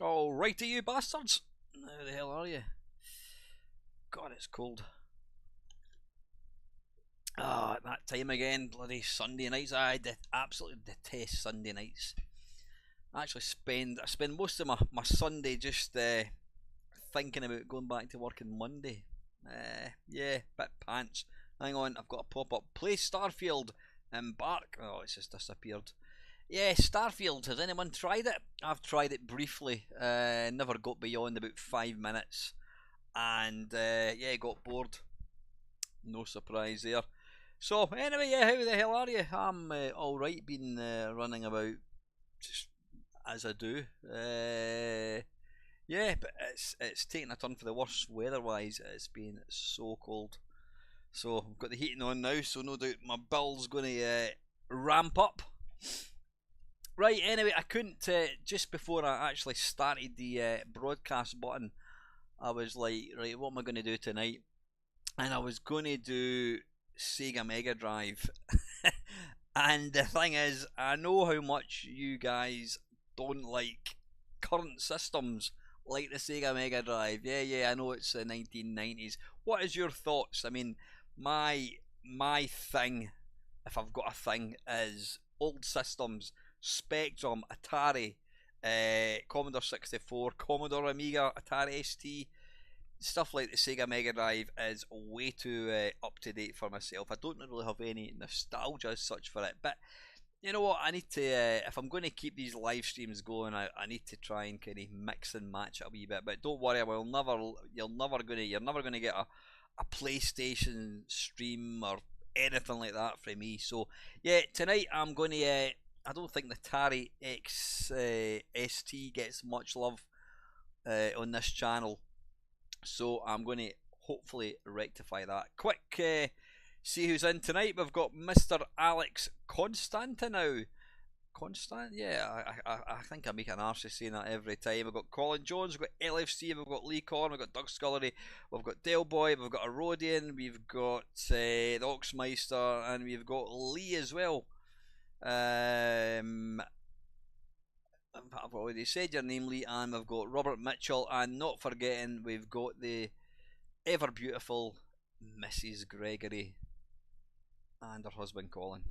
Alrighty, you bastards! How the hell are you? God, it's cold. Ah, at that time again, bloody Sunday nights. I absolutely detest Sunday nights. I spend most of my Sunday just thinking about going back to work on Monday. Yeah, bit pants. Hang on, I've got to pop up. Play Starfield, embark. Oh, it's just disappeared. Yeah, Starfield. Has anyone tried it? I've tried it briefly. Never got beyond about 5 minutes, and yeah, got bored. No surprise there. So anyway, yeah, how the hell are you? I'm all right. Been running about just as I do. Yeah, but it's taking a turn for the worse weather-wise. It's been so cold. So I've got the heating on now, so no doubt my bill's going to ramp up. Right, anyway, I couldn't, just before I actually started the broadcast button, I was like, right, what am I going to do tonight? And I was going to do Sega Mega Drive. And the thing is, I know how much you guys don't like current systems like the Sega Mega Drive. Yeah, I know it's the 1990s. What is your thoughts? I mean, my thing, if I've got a thing, is old systems. Spectrum, Atari, Commodore 64, Commodore Amiga, Atari ST, stuff like the Sega Mega Drive is way too up to date for myself. I don't really have any nostalgia as such for it, but you know what? I need to, if I'm going to keep these live streams going, I need to try and kind of mix and match it a wee bit. But don't worry, you're never gonna get a PlayStation stream or anything like that from me. So yeah, tonight I'm going to. I don't think the Atari ST gets much love on this channel, so I'm going to hopefully rectify that. Quick, see who's in tonight. We've got Mr. Alex Constantinow. Yeah, I think I make an arse of saying that every time. We've got Colin Jones, we've got LFC, we've got Lee Corn, we've got Doug Scullery, we've got Del Boy, we've got Arodian, we've got the Oxmeister, and we've got Lee as well. I've already said your name, Lee, and we've got Robert Mitchell, and not forgetting we've got the ever beautiful Mrs. Gregory and her husband Colin.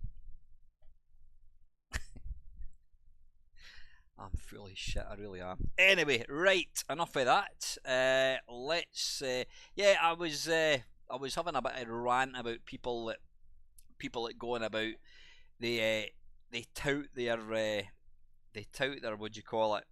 I'm full of shit, I really am. Anyway, right, enough of that. Let's. Yeah, I was having a bit of a rant about people that going about they tout their what do you call it,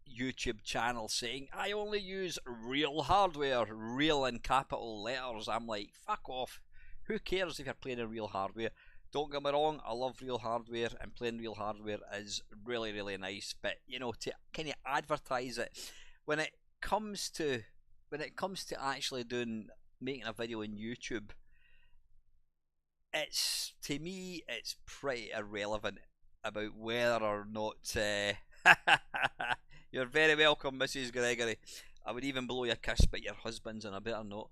YouTube channel, saying I only use real hardware, real in capital letters. I'm like, fuck off. Who cares if you're playing in real hardware? Don't get me wrong, I love real hardware, and playing real hardware is really, really nice. But you know, to kind of advertise it, when it comes to actually making a video on YouTube, it's, to me, it's pretty irrelevant about whether or not. You're very welcome, Mrs. Gregory. I would even blow your kiss, but your husband's on a better note.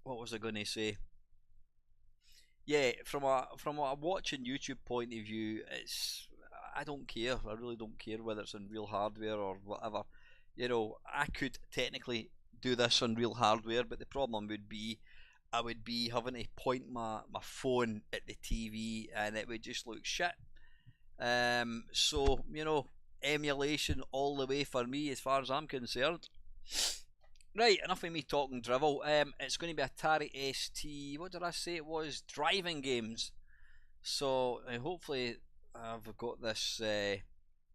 What was I going to say? Yeah, from a watching YouTube point of view, it's, I don't care. I really don't care whether it's on real hardware or whatever. You know, I could technically do this on real hardware, but the problem would be I would be having to point my phone at the TV and it would just look shit. So you know, emulation all the way for me as far as I'm concerned. Right, enough of me talking drivel. It's going to be Atari ST. What did I say it was? Driving games. So hopefully I've got this.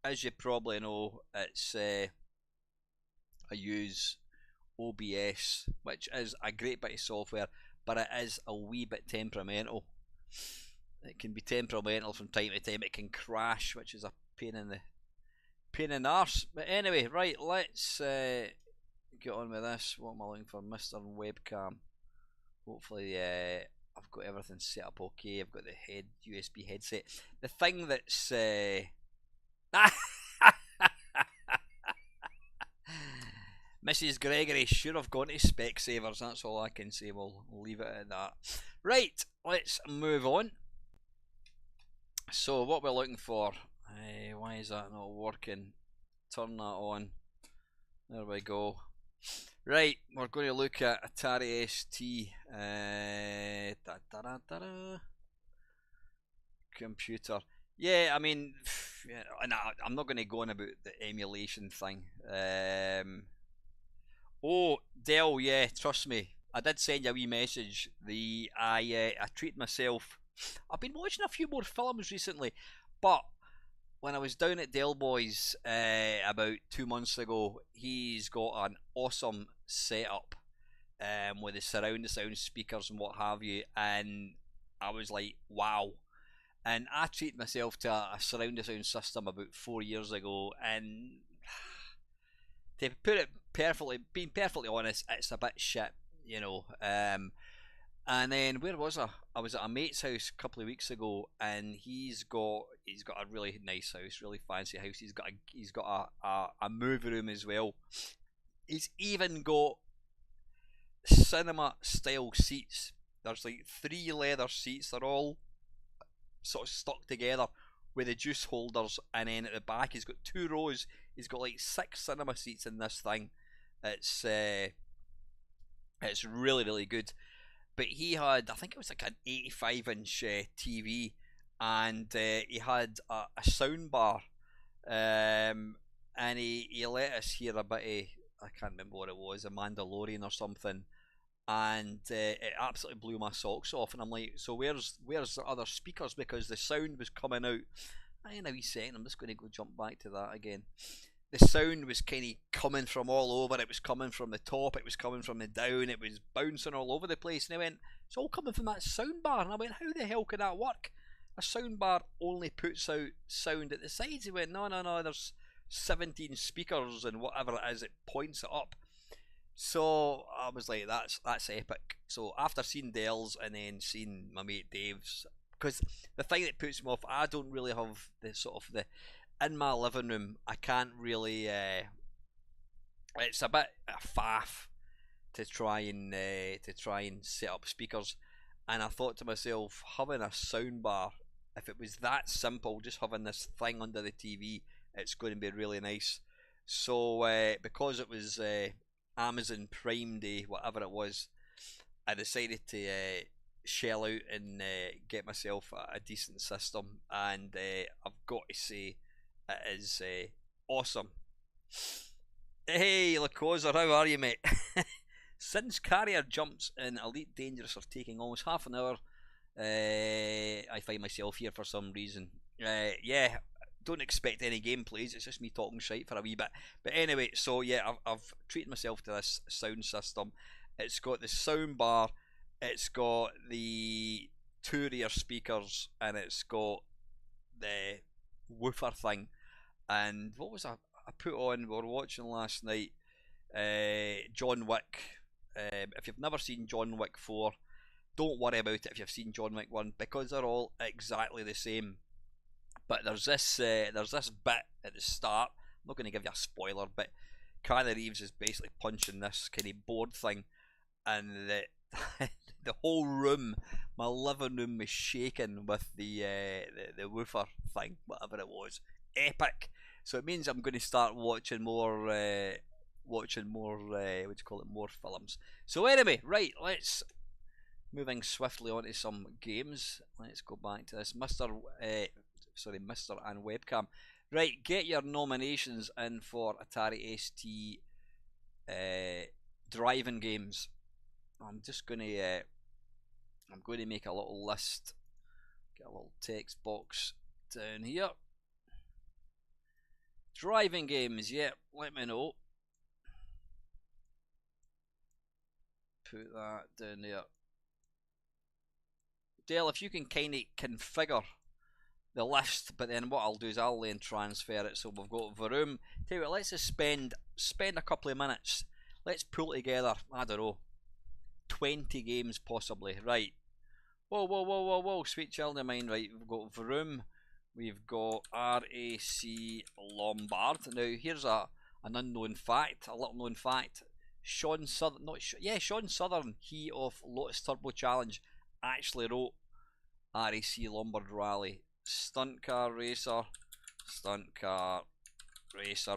As you probably know, it's I use OBS, which is a great bit of software, but it is a wee bit temperamental. It can be temperamental from time to time. It can crash, which is a pain in the arse. But anyway, right, let's get on with this. What am I looking for? Mr. Webcam. Hopefully I've got everything set up okay. I've got the USB headset. The thing that's Mrs. Gregory should have gone to Specsavers. That's all I can say. We'll leave it at that. Right, let's move on. So what we're looking for, why is that not working? Turn that on. There we go. Right, we're going to look at Atari ST. Computer. Yeah, I mean, yeah, and I'm not going to go on about the emulation thing. Oh, Dell, yeah, trust me. I did send you a wee message. I treated myself. I've been watching a few more films recently, but when I was down at Del Boys about 2 months ago, he's got an awesome setup with the surround sound speakers and what have you, and I was like, wow. And I treated myself to a surround sound system about 4 years ago, and to put it being perfectly honest, it's a bit shit, you know. And then where was I? I was at a mate's house a couple of weeks ago, and he's got a really nice house, really fancy house. He's got a movie room as well. He's even got cinema style seats. There's like 3 leather seats. They're all sort of stuck together with the juice holders, and then at the back he's got 2 rows. He's got like 6 cinema seats in this thing. It's really, really good. But he had, I think it was like an 85-inch TV, and he had a sound bar, and he let us hear a bit of, I can't remember what it was, a Mandalorian or something, and it absolutely blew my socks off. And I'm like, so where's the other speakers, because the sound was coming out. In a wee second, I'm just going to go jump back to that again. The sound was kind of coming from all over. It was coming from the top, it was coming from the down, it was bouncing all over the place. And I went, it's all coming from that sound bar. And I went, how the hell can that work? A sound bar only puts out sound at the sides. He went, no, there's 17 speakers and whatever it is, it points it up. So I was like, that's epic. So after seeing Dell's and then seeing my mate Dave's, because the thing that puts me off, I don't really have the sort of the, in my living room, I can't really. It's a bit a faff to try and set up speakers, and I thought to myself, having a sound bar, if it was that simple, just having this thing under the TV, it's going to be really nice. So because it was Amazon Prime Day, whatever it was, I decided to shell out and get myself a decent system, and I've got to say it is awesome. Hey, Lacosa, how are you, mate? Since Carrier jumps in Elite Dangerous are taking almost half an hour, I find myself here for some reason. Yeah, don't expect any gameplays. It's just me talking shite for a wee bit. But anyway, so yeah, I've treated myself to this sound system. It's got the sound bar, it's got the two rear speakers, and it's got the woofer thing. And what was I put on? We were watching last night. John Wick. If you've never seen John Wick 4, don't worry about it if you've seen John Wick 1, because they're all exactly the same. But there's this bit at the start. I'm not going to give you a spoiler, but Keanu Reeves is basically punching this kind of board thing, and the whole room, my living room, was shaking with the woofer thing, whatever it was. Epic. So it means I'm going to start watching more what do you call it, more films. So anyway, right, let's moving swiftly on to some games. Let's go back to this Mr. and Webcam. Right, get your nominations in for Atari ST driving games. I'm going to make a little list. Get a little text box down here. Driving games, yeah, let me know. Put that down there. Dale, if you can kind of configure the list, but then what I'll do is I'll then transfer it. So we've got Vroom. Tell you what, let's just spend a couple of minutes. Let's pull together, I don't know, 20 games possibly. Right. Whoa, sweet child of mine. Right, we've got Vroom. We've got RAC Lombard. Now here's an unknown fact, a little known fact. Sean Southern, he of Lotus Turbo Challenge, actually wrote RAC Lombard Rally. Stunt car racer.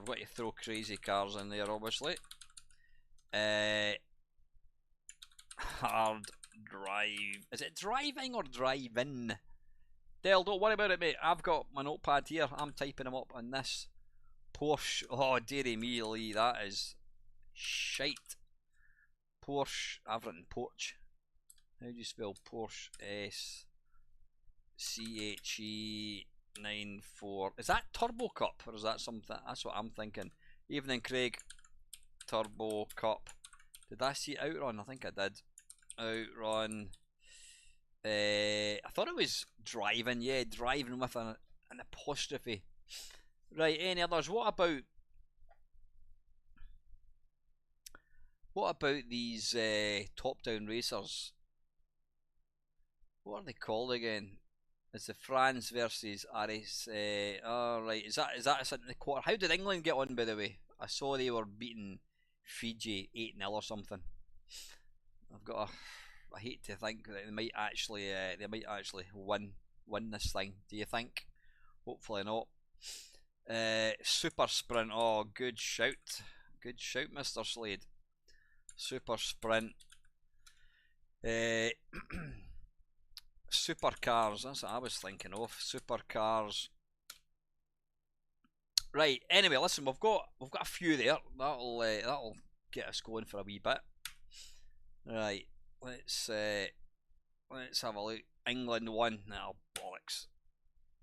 What you throw crazy cars in there, obviously. Hard drive. Is it driving or drive-in? Dale, don't worry about it, mate. I've got my notepad here. I'm typing them up on this. Porsche. Oh, dearie me, Lee. That is shite. Porsche. I've written Porch. How do you spell Porsche? SCHE 94. Is that Turbo Cup or is that something? That's what I'm thinking. Evening, Craig. Turbo Cup. Did I see Outrun? I think I did. Outrun. I thought it was driving. Yeah, driving with an apostrophe. Right. Any others? What about these top-down racers? What are they called again? It's the France versus RS. Oh, right. Is that something the quarter? How did England get on, by the way? I saw they were beating Fiji 8-0 or something. I hate to think that they might actually win this thing. Do you think? Hopefully not. Super Sprint. Oh, good shout, Mr. Slade. Super Sprint. Supercars. That's what I was thinking of. Supercars. Right. Anyway, listen. We've got a few there. That'll get us going for a wee bit. Right. Let's have a look. England won. Oh, bollocks.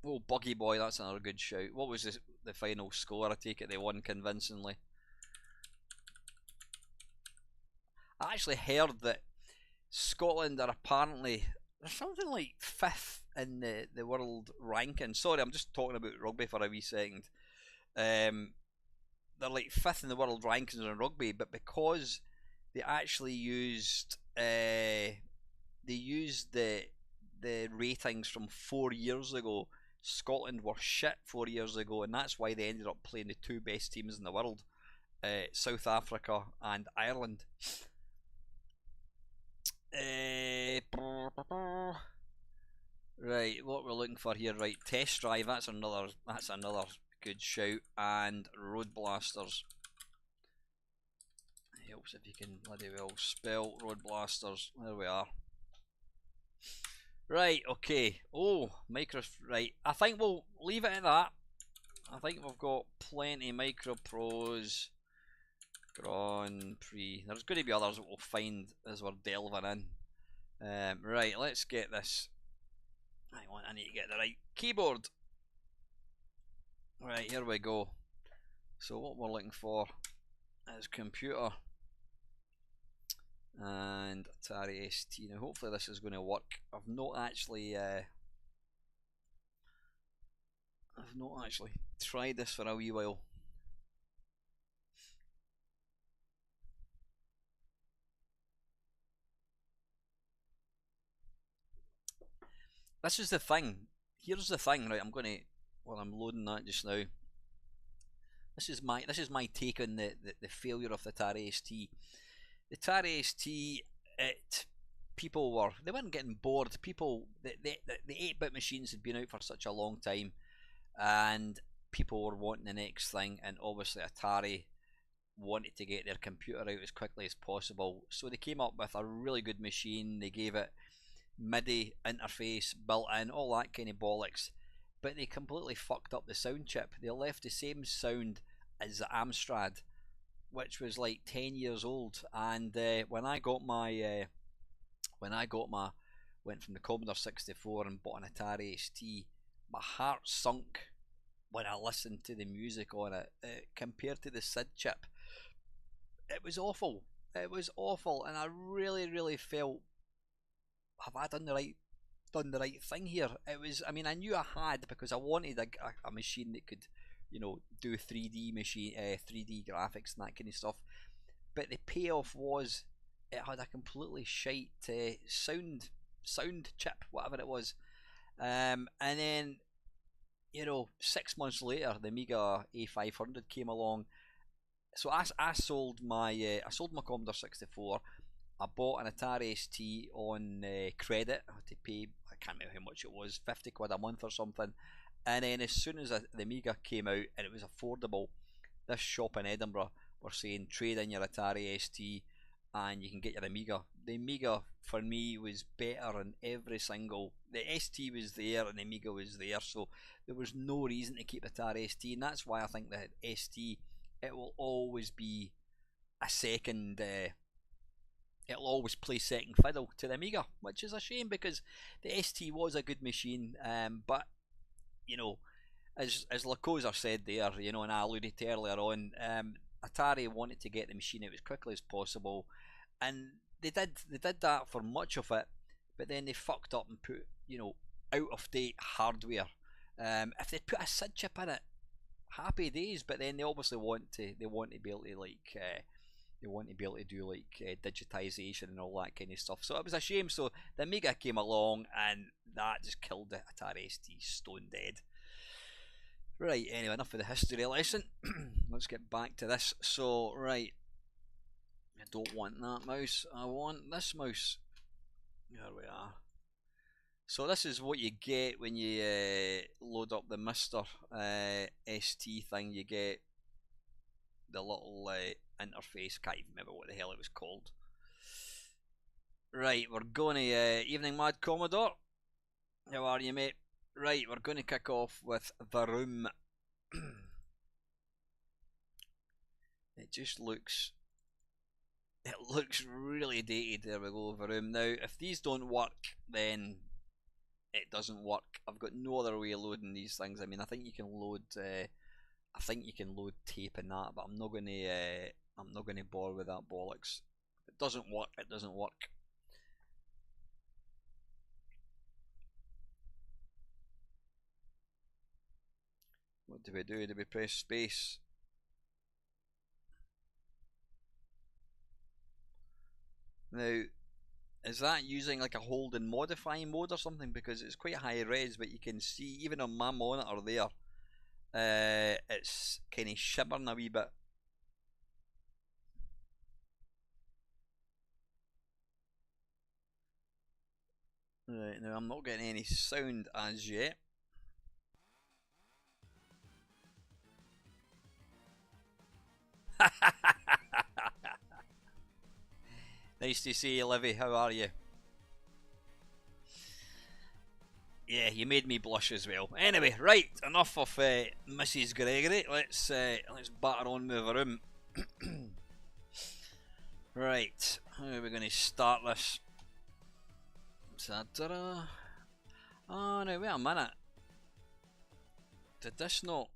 Oh, Buggy Boy. That's another good shout. What was the final score? I take it they won convincingly. I actually heard that Scotland are apparently, they're something like 5th in the world ranking. Sorry, I'm just talking about rugby for a wee second. They're like 5th in the world rankings in rugby, but because they actually used the ratings from 4 years ago, Scotland were shit 4 years ago, and that's why they ended up playing the two best teams in the world, South Africa and Ireland. Right, what we're looking for here, right? Test Drive. That's another good shout, and Road Blasters. Helps if you can bloody well spell Road Blasters. There we are. Right, okay. Oh, micro. Right, I think we'll leave it at that. I think we've got plenty Micro Pros, Grand Prix. There's going to be others that we'll find as we're delving in. Right, let's get this. Hang on, I need to get the right keyboard. Right, here we go. So what we're looking for is computer and Atari ST. Now hopefully this is going to work. I've not actually tried this for a wee while. This is the thing. Here's the thing, right? I'm loading that just now. This is my take on the failure of the Atari ST. The Atari ST, they weren't getting bored. The 8-bit machines had been out for such a long time, and people were wanting the next thing, and obviously Atari wanted to get their computer out as quickly as possible, so they came up with a really good machine. They gave it MIDI interface built in, all that kind of bollocks, but they completely fucked up the sound chip. They left the same sound as the Amstrad, which was like 10 years old. And when I went from the Commodore 64 and bought an Atari ST, my heart sunk when I listened to the music on it. Compared to the SID chip, it was awful. It was awful, and I really felt, have I done the right thing here? It was, I mean, I knew I had, because I wanted a machine that could, do 3D graphics and that kind of stuff. But the payoff was it had a completely shite sound chip, whatever it was. And then 6 months later, the Amiga A500 came along. So I sold my Commodore 64. I bought an Atari ST on credit. I had to pay, I can't remember how much it was, 50 quid a month or something. And then as soon as the Amiga came out and it was affordable, this shop in Edinburgh were saying trade in your Atari ST and you can get your Amiga. The Amiga for me was better in every single. The ST was there and the Amiga was there, so there was no reason to keep Atari ST, and that's why I think that ST, it will always be a second. It'll always play second fiddle to the Amiga, which is a shame because the ST was a good machine. But as Lacosa said there, and I alluded to earlier on, Atari wanted to get the machine out as quickly as possible, and they did that for much of it. But then they fucked up and put out of date hardware. If they put a SID chip in it, happy days. But then they obviously want to be able to do digitization and all that kind of stuff. So it was a shame. So the Amiga came along and that just killed the Atari ST stone dead. Right, anyway, enough of the history lesson. Let's get back to this. So, right, I don't want that mouse, I want this mouse. There we are. So this is what you get when you load up the Mr. ST thing. You get the little interface. Can't even remember what the hell it was called. Right, we're going to Evening Mad Commodore. How are you, mate? Right, we're going to kick off with The Room. It looks really dated. There we go, The Room. Now, if these don't work, then it doesn't work. I've got no other way of loading these things. I mean, I think you can load tape and that, but I'm not going to bother with that bollocks. If it doesn't work, it doesn't work. What do we do? Do we press space? Now, is that using like a hold and modify mode or something? Because it's quite high res, but you can see even on my monitor there, it's kind of shimmering a wee bit. Right, now I'm not getting any sound as yet. Nice to see you, Livy. How are you? Yeah, you made me blush as well. Anyway, right, enough of Mrs. Gregory. Let's batter on with the room. Right, how are we going to start this? Ta-da. Oh, now wait a minute. Did this not?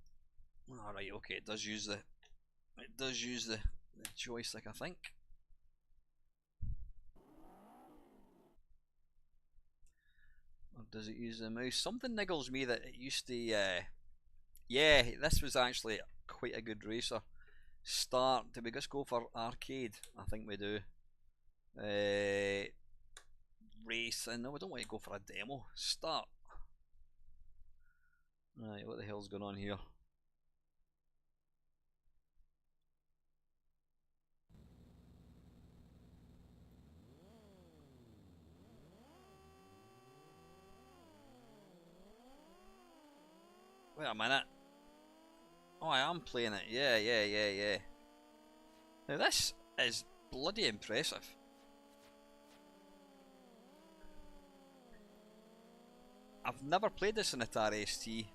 Alright, okay, it does use the joystick, I think. Or does it use the mouse? Something niggles me that it used to yeah, this was actually quite a good racer. Start, did we just go for arcade? I think we do. Race, and no, we don't want to go for a demo. Start. Right, what the hell's going on here? Wait a minute. Oh, I am playing it. Yeah. Now this is bloody impressive. I've never played this in Atari ST.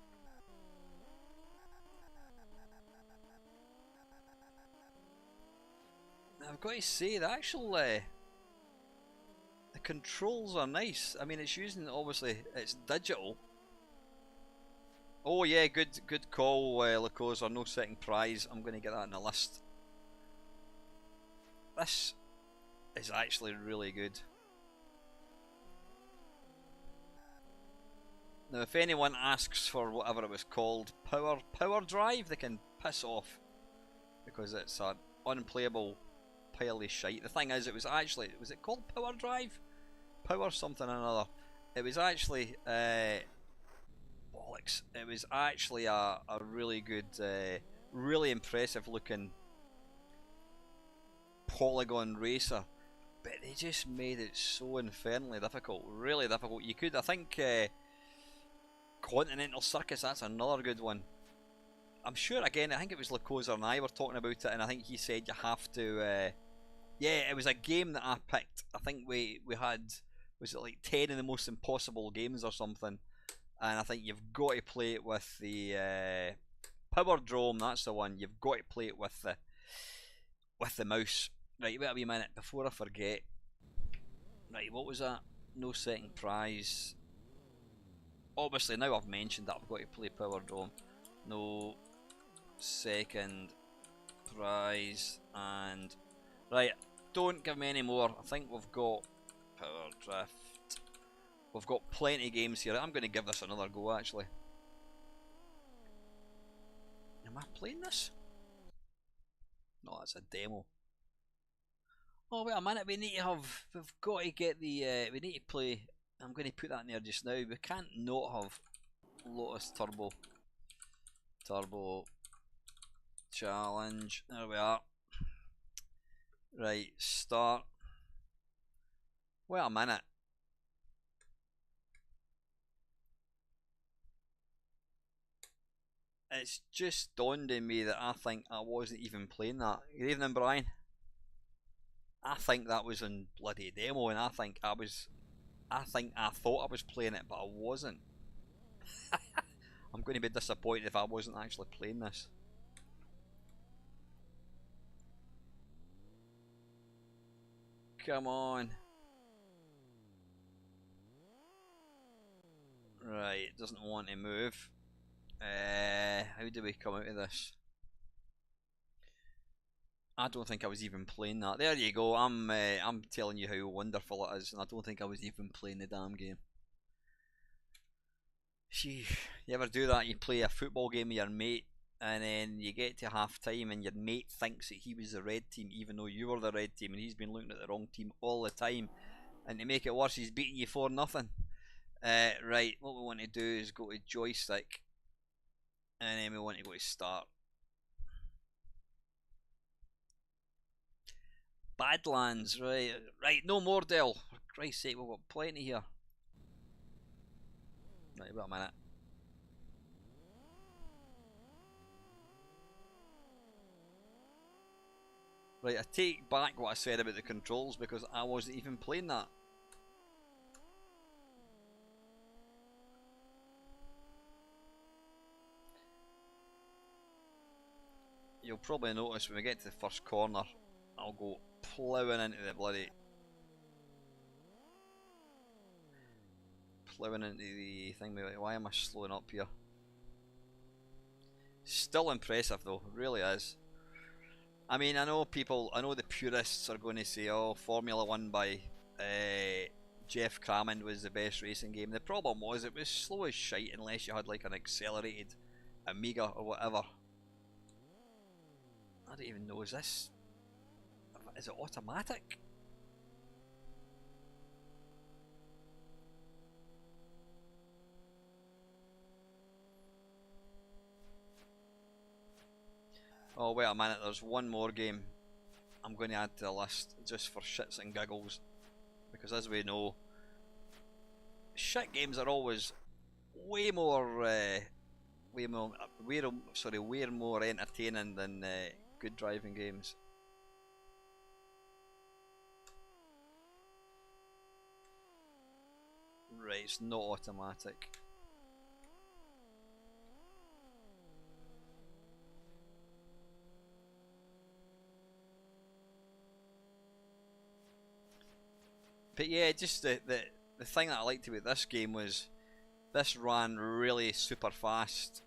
I've got to say, the actual the controls are nice. I mean, it's using, obviously, it's digital. Oh yeah, good call, Lacos, or no second prize. I'm going to get that in the list. This is actually really good. Now, if anyone asks for whatever it was called, power drive, they can piss off, because it's an unplayable pile of shite. The thing is, it was it called power drive? Power something or another. It was actually bollocks. It was actually a really good, really impressive looking polygon racer, but they just made it so infernally difficult, really difficult. You could, I think, Continental Circus, that's another good one. I'm sure, again, I think it was Lacosa and I were talking about it, and I think he said you have to, yeah, it was a game that I picked. I think we had, was it like 10 of the most impossible games or something, and I think you've got to play it with the Power Drome, that's the one. You've got to play it with the mouse. Right, wait a wee minute before I forget. Right, what was that? No second prize. Obviously, now I've mentioned that I've got to play Power Drome. No second prize, and right, don't give me any more. I think we've got Power Drift. We've got plenty of games here. I'm going to give this another go, actually. Am I playing this? No, that's a demo. Oh wait a minute, we've got to get the, we need to play, I'm going to put that in there just now, we can't not have Lotus Turbo Challenge, there we are. Right, start. Wait a minute. It's just dawned on me that I think I wasn't even playing that. Good evening, Brian. I think that was in bloody demo, and I think I thought I was playing it, but I wasn't. I'm going to be disappointed if I wasn't actually playing this. Come on. Right, it doesn't want to move. How do we come out of this? I don't think I was even playing that. There you go. I'm telling you how wonderful it is, and I don't think I was even playing the damn game. Gee, you ever do that? You play a football game with your mate, and then you get to half time, and your mate thinks that he was the red team, even though you were the red team, and he's been looking at the wrong team all the time. And to make it worse, he's beating you 4-0. Right, what we want to do is go to joystick, and then we want to go to start. Badlands, right, no more Dell. For Christ's sake, we've got plenty here. Right, wait a minute. Right, I take back what I said about the controls because I wasn't even playing that. You'll probably notice when we get to the first corner, I'll go ploughing into the bloody... Ploughing into the thing. Why am I slowing up here? Still impressive though, really is. I mean, I know the purists are going to say, oh, Formula 1 by Jeff Crammond was the best racing game. The problem was it was slow as shite unless you had like an accelerated Amiga or whatever. I don't even know, is it automatic? Oh wait a minute, there's one more game I'm going to add to the list just for shits and giggles, because as we know, shit games are always way more entertaining than good driving games. Right, it's not automatic. But yeah, just the thing that I liked about this game was this ran really super fast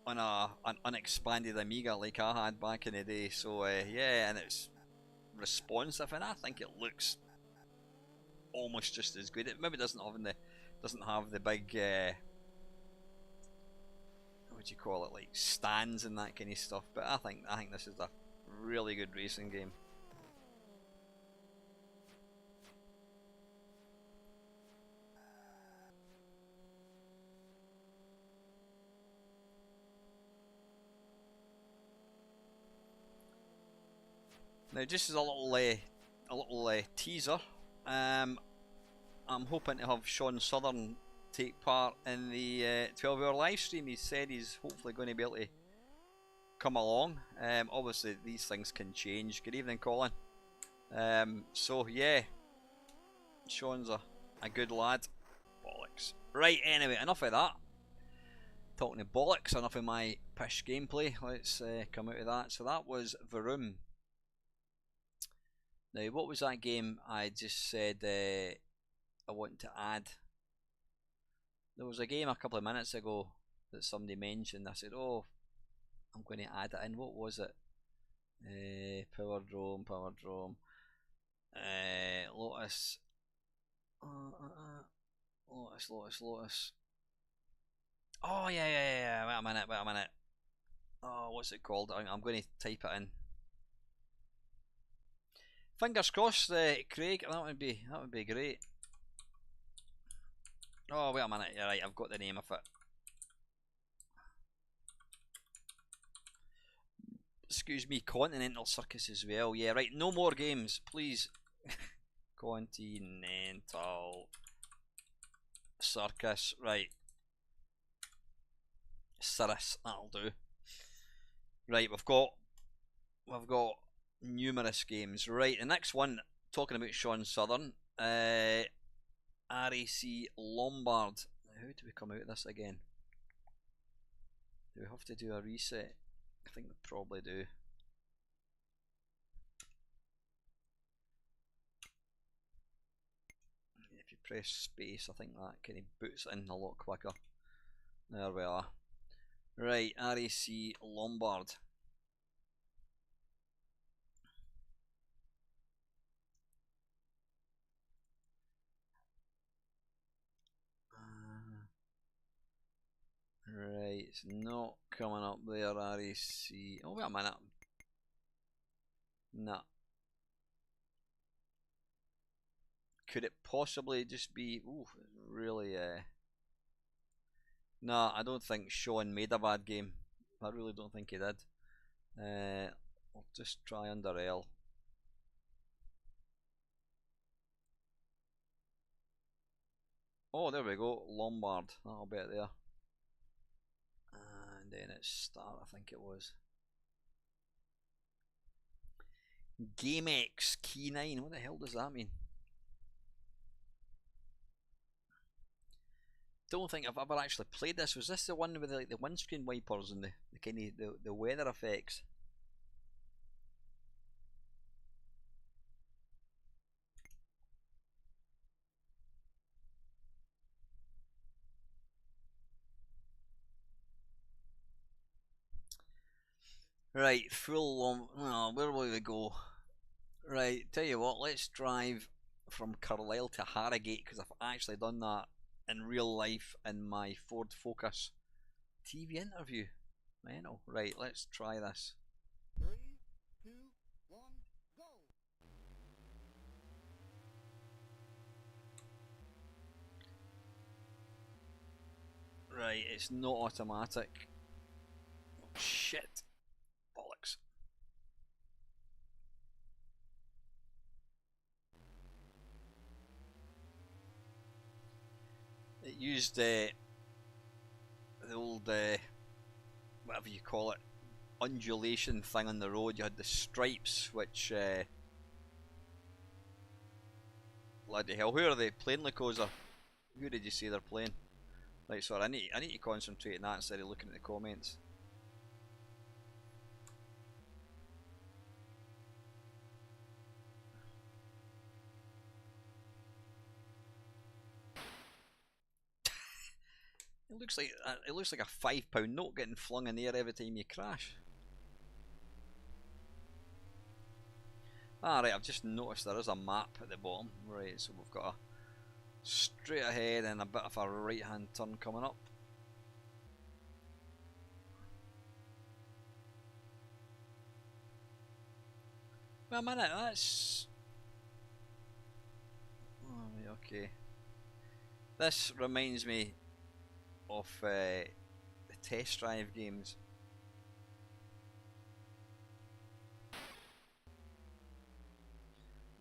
on an unexpanded Amiga like I had back in the day. So yeah, and it's responsive, and I think it looks almost just as good. It maybe doesn't have the big what do you call it, like stands and that kind of stuff. But I think this is a really good racing game. Now, just as a little teaser, I'm hoping to have Sean Southern take part in the 12-hour live stream. He said he's hopefully going to be able to come along. Obviously, these things can change. Good evening, Colin. So yeah, Sean's a good lad. Bollocks. Right. Anyway, enough of that. Talking to bollocks, enough of my pish gameplay. Let's come out of that. So that was Vroom. Now, what was that game I just said I want to add? There was a game a couple of minutes ago that somebody mentioned. I said, oh, I'm going to add it in. What was it? Power Drome. Lotus. Lotus. Oh, yeah. Wait a minute. Oh, what's it called? I'm going to type it in. Fingers crossed, Craig. That would be great. Oh, wait a minute. You're right. I've got the name of it. Excuse me. Continental Circus as well. Yeah, right. No more games, please. Continental Circus. Right. Cirrus. That'll do. Right. We've got numerous games. Right, the next one, talking about Sean Southern, RAC Lombard. How do we come out of this again? Do we have to do a reset? I think we probably do. If you press space, I think that kind of boots in a lot quicker. There we are. Right, RAC Lombard. Right, it's not coming up there, RAC. Oh, wait a minute. Nah. Could it possibly just be... Ooh, really... Nah, I don't think Sean made a bad game. I really don't think he did. I'll just try under L. Oh, there we go. Lombard. That'll be it there. And then it's start, I think it was. GameX Key 9. What the hell does that mean? Don't think I've ever actually played this. Was this the one with like the windscreen wipers and the kind of the weather effects? Right, full on. Oh, where will we go? Right, tell you what, let's drive from Carlisle to Harrogate because I've actually done that in real life in my Ford Focus TV interview. Mental. Right, let's try this. 3, 2, 1, go! Right, it's not automatic. Oh, shit. Bollocks. It used the old, whatever you call it, undulation thing on the road. You had the stripes, which, bloody hell, who are they? Playing Lacosa? Who did you say they're playing? Right, sorry, I need to concentrate on that instead of looking at the comments. It looks like a £5 note getting flung in the air every time you crash. Ah, right, I've just noticed there is a map at the bottom. Right, so we've got a straight ahead and a bit of a right hand turn coming up. Wait a minute, that's... Oh, right, okay. This reminds me of the test drive games.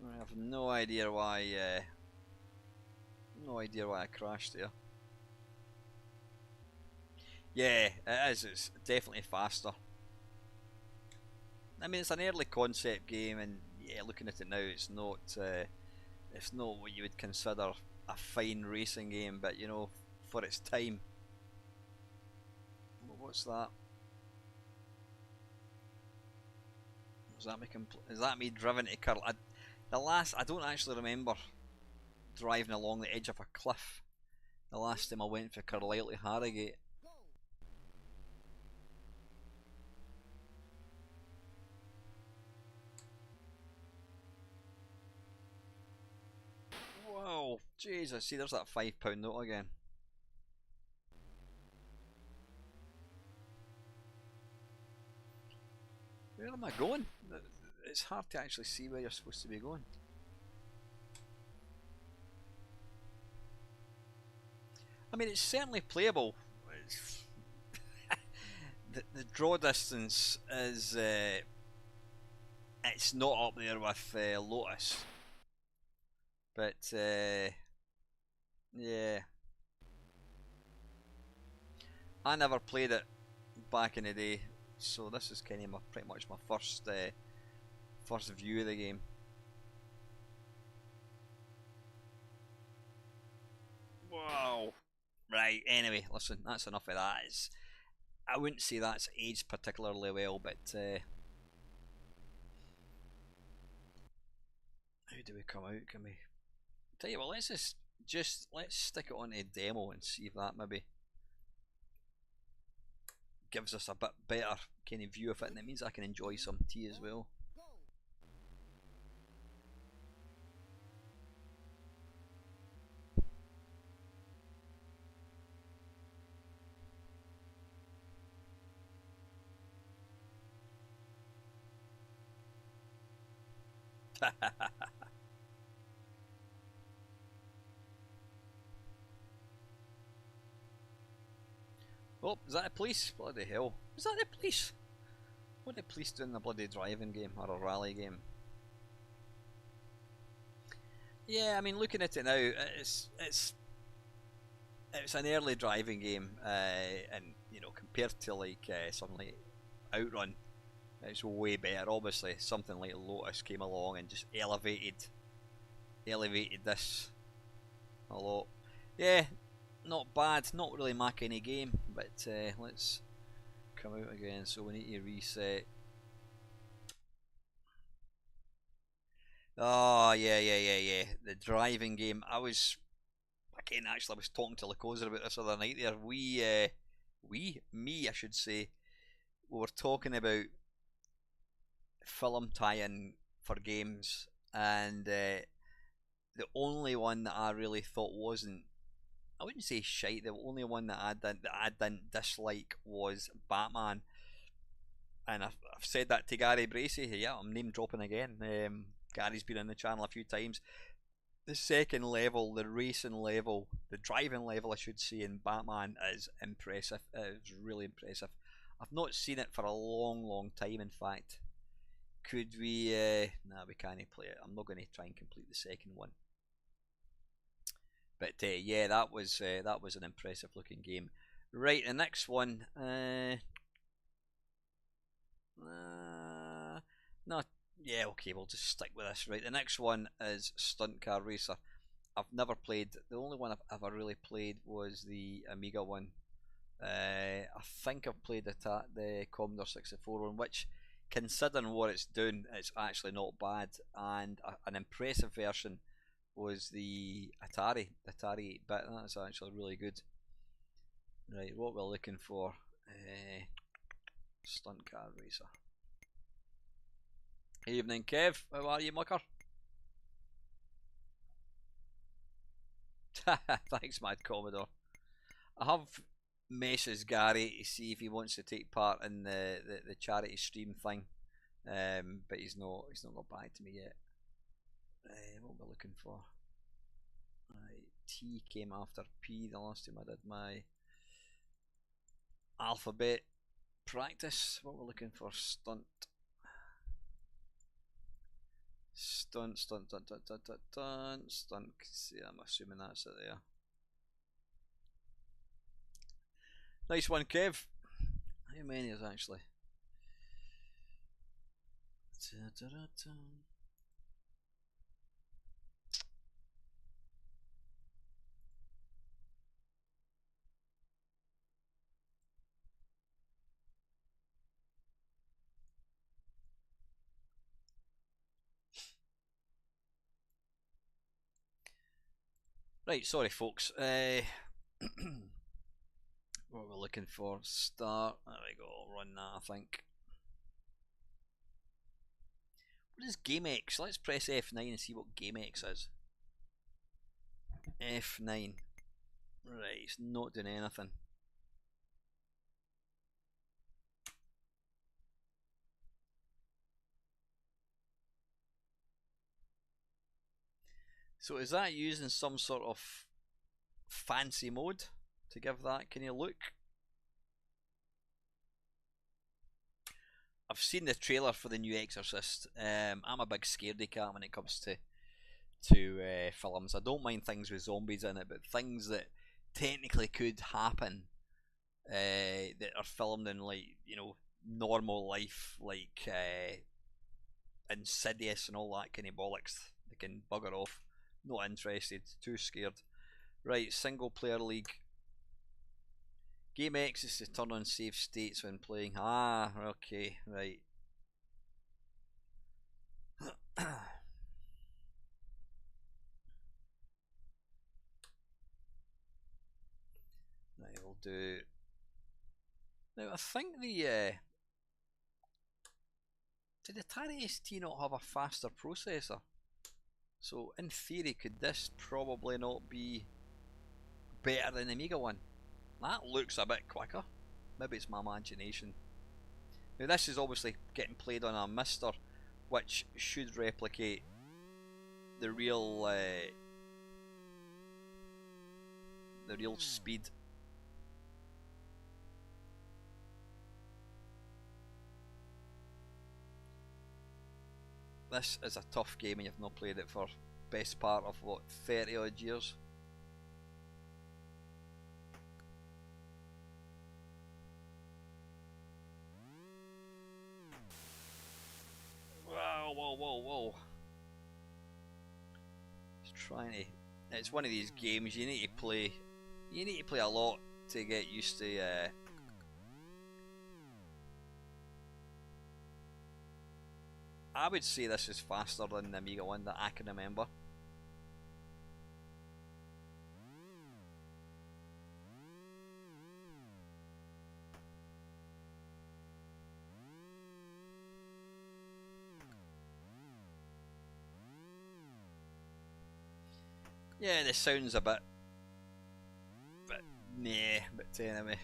I have no idea why I crashed there. Yeah, it is. It's definitely faster. I mean, it's an early concept game, and yeah, looking at it now, it's not what you would consider a fine racing game, but you know, for its time. What's that? Was that me? Is that me driven to Curl? I don't actually remember driving along the edge of a cliff. The last time I went for Carlisle to Harrogate. Whoa, Jesus! See, there's that £5 note again. Where am I going? It's hard to actually see where you're supposed to be going. I mean, it's certainly playable. The draw distance is it's not up there with Lotus, but yeah, I never played it back in the day, so this is kind of pretty much my first view of the game. Wow. Right, anyway, listen, that's enough of that. I wouldn't say that's aged particularly well, but how do we come out? Can we tell you what, let's stick it on a demo and see if that maybe gives us a bit better kind of view of it, and it means I can enjoy some tea as well. Oh, is that the police? Bloody hell. Is that the police? What are the police doing in a bloody driving game or a rally game? Yeah, I mean, looking at it now, it's an early driving game, and you know, compared to like something like Outrun, It's way better. Obviously, something like Lotus came along and just elevated this a lot. Yeah, not bad. Not really my kind of game, but let's come out again. So we need to reset. Oh yeah. The driving game. I was talking to Lacosa about this other night. There, me, I should say. We were talking about film tie-in for games, and the only one that I really thought wasn't, I wouldn't say shite. The only one that I didn't dislike was Batman, and I've said that to Gary Bracey. Yeah, I'm name dropping again. Gary's been on the channel a few times. The second level, the racing level, the driving level, I should say, in Batman is impressive. It's really impressive. I've not seen it for a long time. In fact, could we? Nah, we can't play it. I'm not going to try and complete the second one. But yeah, that was an impressive looking game. Right, the next one. No, yeah, okay, we'll just stick with this. Right, the next one is Stunt Car Racer. I've never played. The only one I've ever really played was the Amiga one. I think I've played the Commodore 64 one, which, considering what it's doing, it's actually not bad. And an impressive version was the Atari 8-bit. That's actually really good. Right, what we're looking for, Stunt Car Racer. Evening, Kev. How are you, mucker? Thanks, Mad Commodore. I have messaged Gary to see if he wants to take part in the charity stream thing, but he's not got back to me yet. What we're looking for? Right, T came after P the last time I did my alphabet practice. What we're looking for? Stunt. Yeah, I'm assuming that's it there. Nice one, Kev. How many is actually? Right, sorry folks. What we're looking for? Start. There we go. I'll run that, I think. What is GameX? Let's press F9 and see what GameX is. F9. Right, it's not doing anything. So is that using some sort of fancy mode to give that kind of look? I've seen the trailer for the new Exorcist. I'm a big scaredy cat when it comes to films. I don't mind things with zombies in it, but things that technically could happen that are filmed in, like, you know, normal life, like Insidious and all that kind of bollocks, they can bugger off. Not interested. Too scared. Right, single player league. Game X is to turn on save states when playing. Ah, okay, right. Right, we'll do. Now I think did the Atari ST not have a faster processor? So in theory, could this probably not be better than the Amiga one? That looks a bit quicker. Maybe it's my imagination. Now this is obviously getting played on a Mister, which should replicate the real speed. This is a tough game and you've not played it for best part of what, 30 odd years. whoa, whoa, whoa. Just trying to. It's one of these games you need to play. You need to play a lot to get used to. I would say this is faster than the Amiga one that I can remember. Yeah, the sound's a bit nah, but anyway.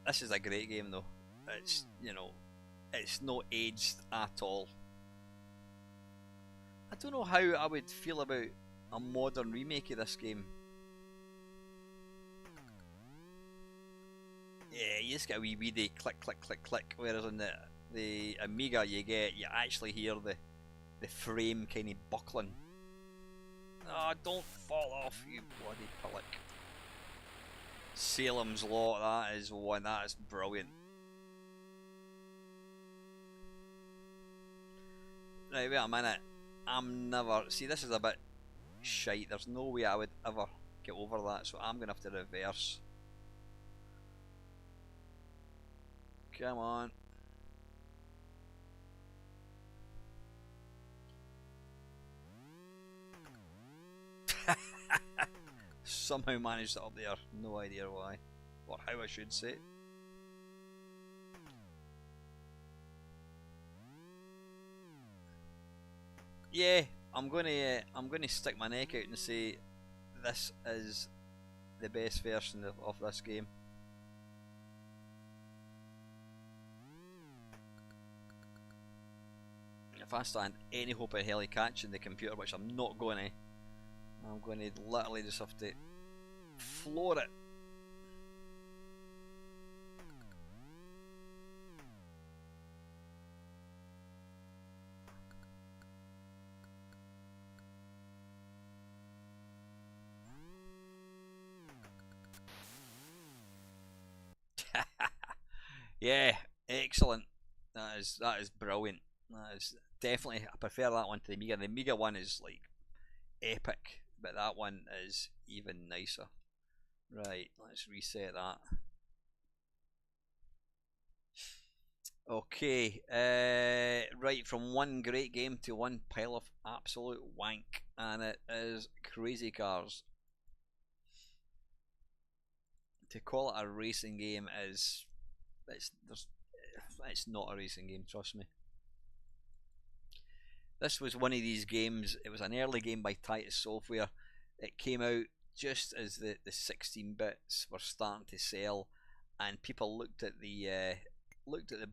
This is a great game though. It's, you know, it's not aged at all. I don't know how I would feel about a modern remake of this game. Yeah, you just get a wee weedy click, click, click, click. Whereas on the Amiga, you actually hear the frame kind of buckling. Oh, don't fall off, you bloody pillock. Salem's Lot, that is one. That is brilliant. Right, wait a minute. I'm never. See, this is a bit shite. There's no way I would ever get over that, so I'm gonna have to reverse. Come on. Somehow managed it up there. No idea why. Or how I should say it. Yeah, I'm gonna stick my neck out and say this is the best version of this game. If I stand any hope in hell of catching the computer, which I'm not going to, I'm going to literally just have to floor it. Yeah, excellent. That is brilliant. That is definitely, I prefer that one to the Amiga. The Amiga one is like epic, but that one is even nicer. Right, let's reset that. Okay, right, from one great game to one pile of absolute wank, and it is Crazy Cars. To call it a racing game is it's not a racing game, trust me. This was one of these games. It was an early game by Titus Software. It came out just as the 16 bits were starting to sell, and people looked at the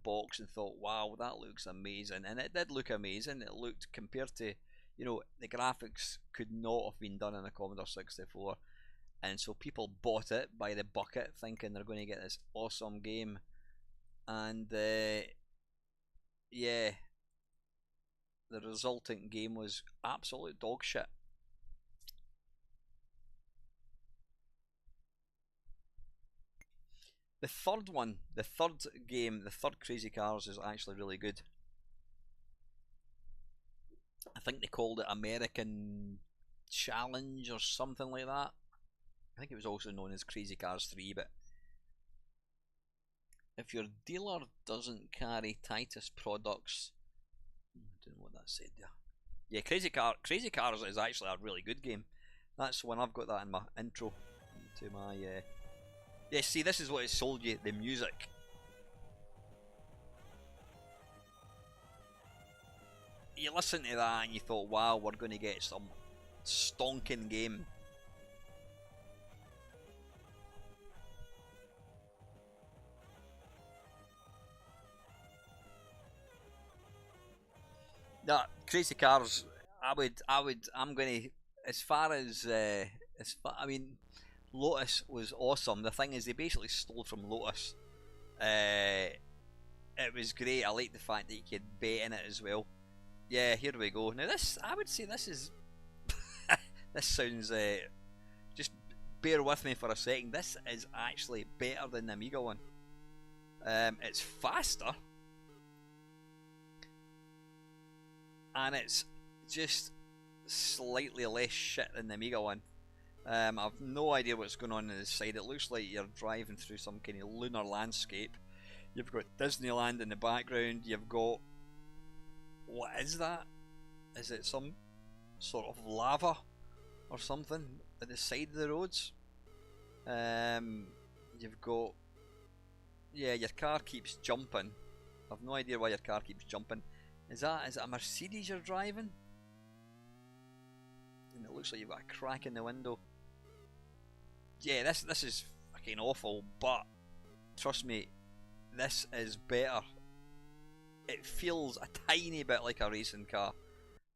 box and thought, "Wow, that looks amazing," and it did look amazing. It looked, compared to, you know, the graphics could not have been done on a Commodore 64, and so people bought it by the bucket, thinking they're going to get this awesome game, and yeah, the resultant game was absolute dog shit. The third one, the third game, the third Crazy Cars is actually really good. I think they called it American Challenge or something like that. I think it was also known as Crazy Cars 3, but if your dealer doesn't carry Titus products, I don't know what that said there. Yeah, Crazy Cars is actually a really good game. That's when I've got that in my intro to my. Yeah, see, this is what it sold you, the music. You listen to that and you thought, wow, we're going to get some stonking game. Yeah, Crazy Cars. I'm going to, as far as I mean, Lotus was awesome. The thing is, they basically stole from Lotus. It was great. I like the fact that you could bet in it as well. Yeah, here we go. Now this, I would say this is, this sounds just bear with me for a second. This is actually better than the Amiga one. It's faster, and it's just slightly less shit than the Amiga one. I've no idea what's going on the side. It looks like you're driving through some kind of lunar landscape. You've got Disneyland in the background. You've got, what is that? Is it some sort of lava or something at the side of the roads? You've got, yeah, your car keeps jumping. I've no idea why your car keeps jumping. Is it a Mercedes you're driving? And it looks like you've got a crack in the window. Yeah, this is fucking awful, but trust me, this is better. It feels a tiny bit like a racing car.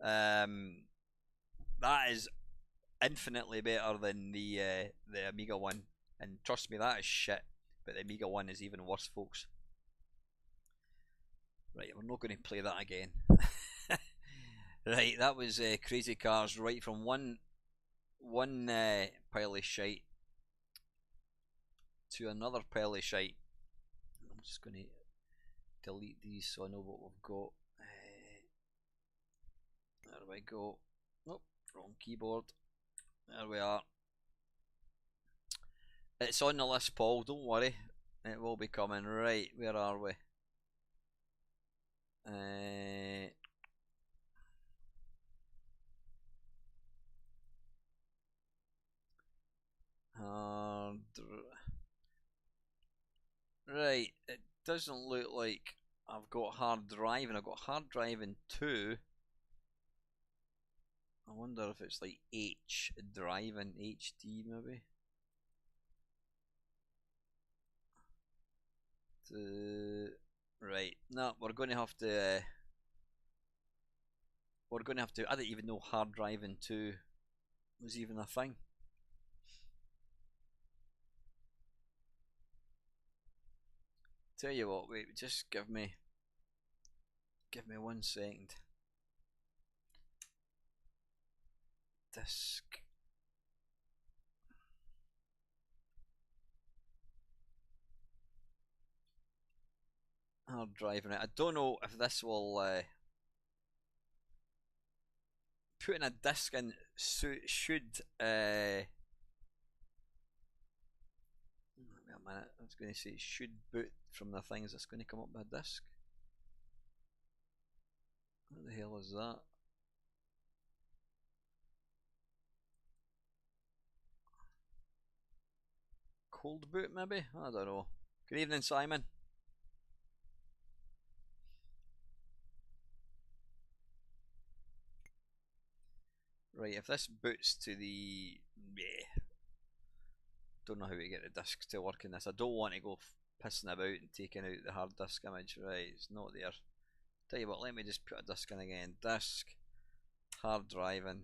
That is infinitely better than the Amiga one, and trust me, that is shit. But the Amiga one is even worse, folks. Right, we're not going to play that again. Right, that was Crazy Cars. Right, from one pile of shite to another pile of shite. I'm just going to delete these so I know what we've got. There we go. Oh, wrong keyboard. There we are. It's on the list, Paul, don't worry. It will be coming. Right, where are we? Right, it doesn't look like I've got hard driving. I've got hard driving 2. I wonder if it's like H driving, HD maybe. Right, no, we're going to have to. I didn't even know hard driving 2 was even a thing. Tell you what, wait, just give me 1 second. Disk. Hard driving it. I don't know if this will putting a disc in should wait a minute, I was going to say it should boot from the things that's going to come up with a disc. What the hell is that? Cold boot maybe? I don't know. Good evening, Simon. Right, if this boots to the, yeah, don't know how to get the discs to work in this. I don't want to go pissing about and taking out the hard disk image. Right, it's not there. Tell you what, let me just put a disc in again. Disk, hard driving.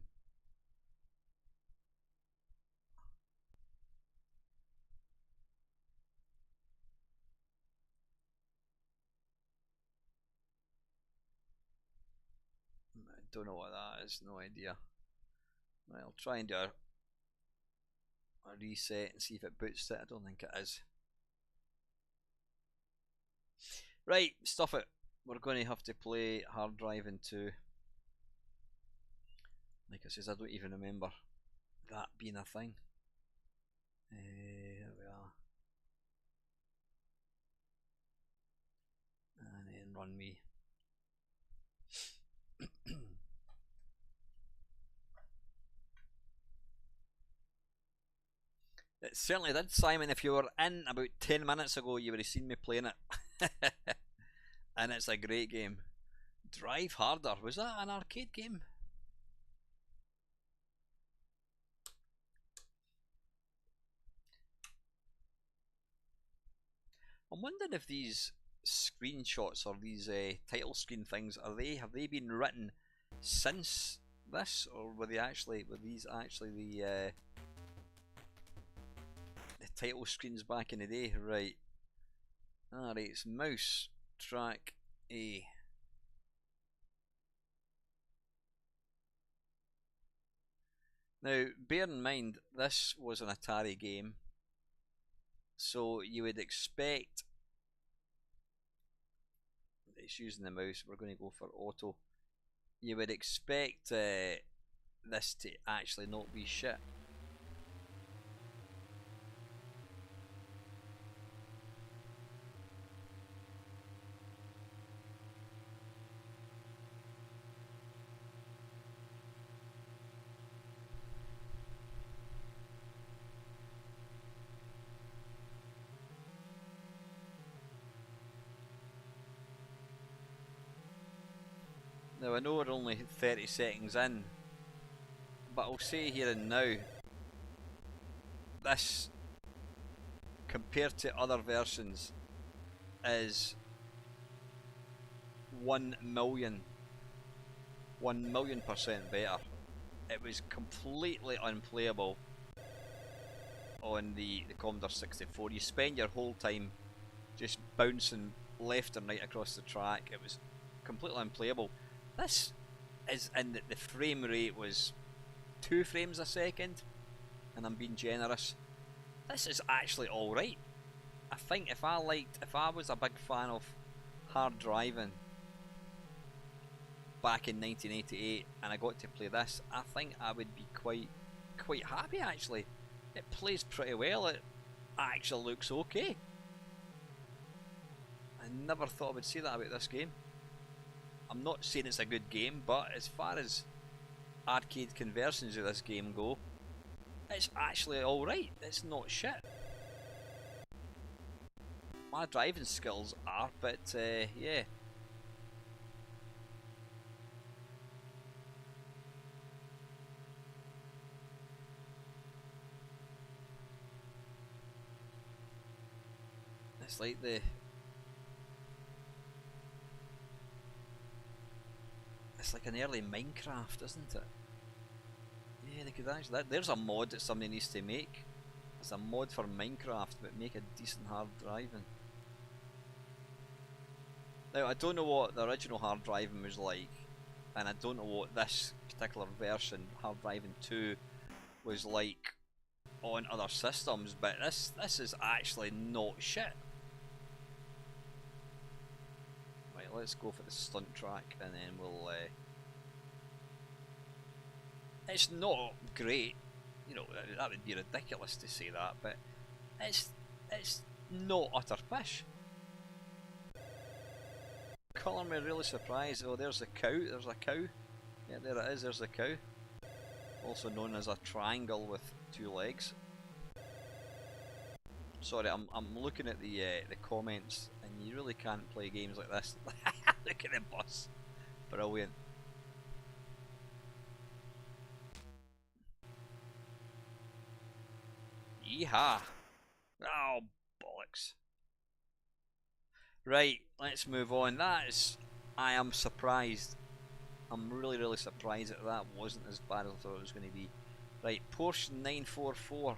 I don't know what that is, no idea. Right, I'll try and do a reset and see if it boots it. I don't think it is. Right, stuff it. We're going to have to play hard driving 2. Like I says, I don't even remember that being a thing. There we are. And then run me. It certainly did, Simon. If you were in about 10 minutes ago, you would have seen me playing it. And it's a great game. Drive Harder. Was that an arcade game? I'm wondering if these screenshots or these title screen things have they been written since this, or were these actually the title screens back in the day? Right. Alright, it's mouse track A. Now, bear in mind, this was an Atari game, so you would expect. It's using the mouse, we're going to go for auto. You would expect this to actually not be shit. Now, I know we're only 30 seconds in, but I'll say here and now, this, compared to other versions, is 1,000,000% better. It was completely unplayable on the Commodore 64. You spend your whole time just bouncing left and right across the track. It was completely unplayable. This is, and the frame rate was 2 frames a second, and I'm being generous. This is actually alright. I think if I was a big fan of hard driving back in 1988 and I got to play this, I think I would be quite happy actually. It plays pretty well, it actually looks okay. I never thought I would say that about this game. I'm not saying it's a good game, but as far as arcade conversions of this game go, it's actually alright. It's not shit. My driving skills are, but yeah. It's like it's like an early Minecraft, isn't it? Yeah, they could actually. There's a mod that somebody needs to make. It's a mod for Minecraft, but make a decent hard driving. Now, I don't know what the original hard driving was like, and I don't know what this particular version, hard driving 2, was like on other systems, but this is actually not shit. Right, let's go for the stunt track, and then we'll. It's not great, you know. That would be ridiculous to say that, but it's not utter pish. Colour me really surprised. Oh, there's a cow. There's a cow. Yeah, there it is. There's a cow. Also known as a triangle with 2 legs. Sorry, I'm looking at the comments, and you really can't play games like this. Look at the bus. Brilliant. Yeehaw. Oh, bollocks. Right, let's move on. I am surprised. I'm really surprised that wasn't as bad as I thought it was going to be. Right, Porsche 944.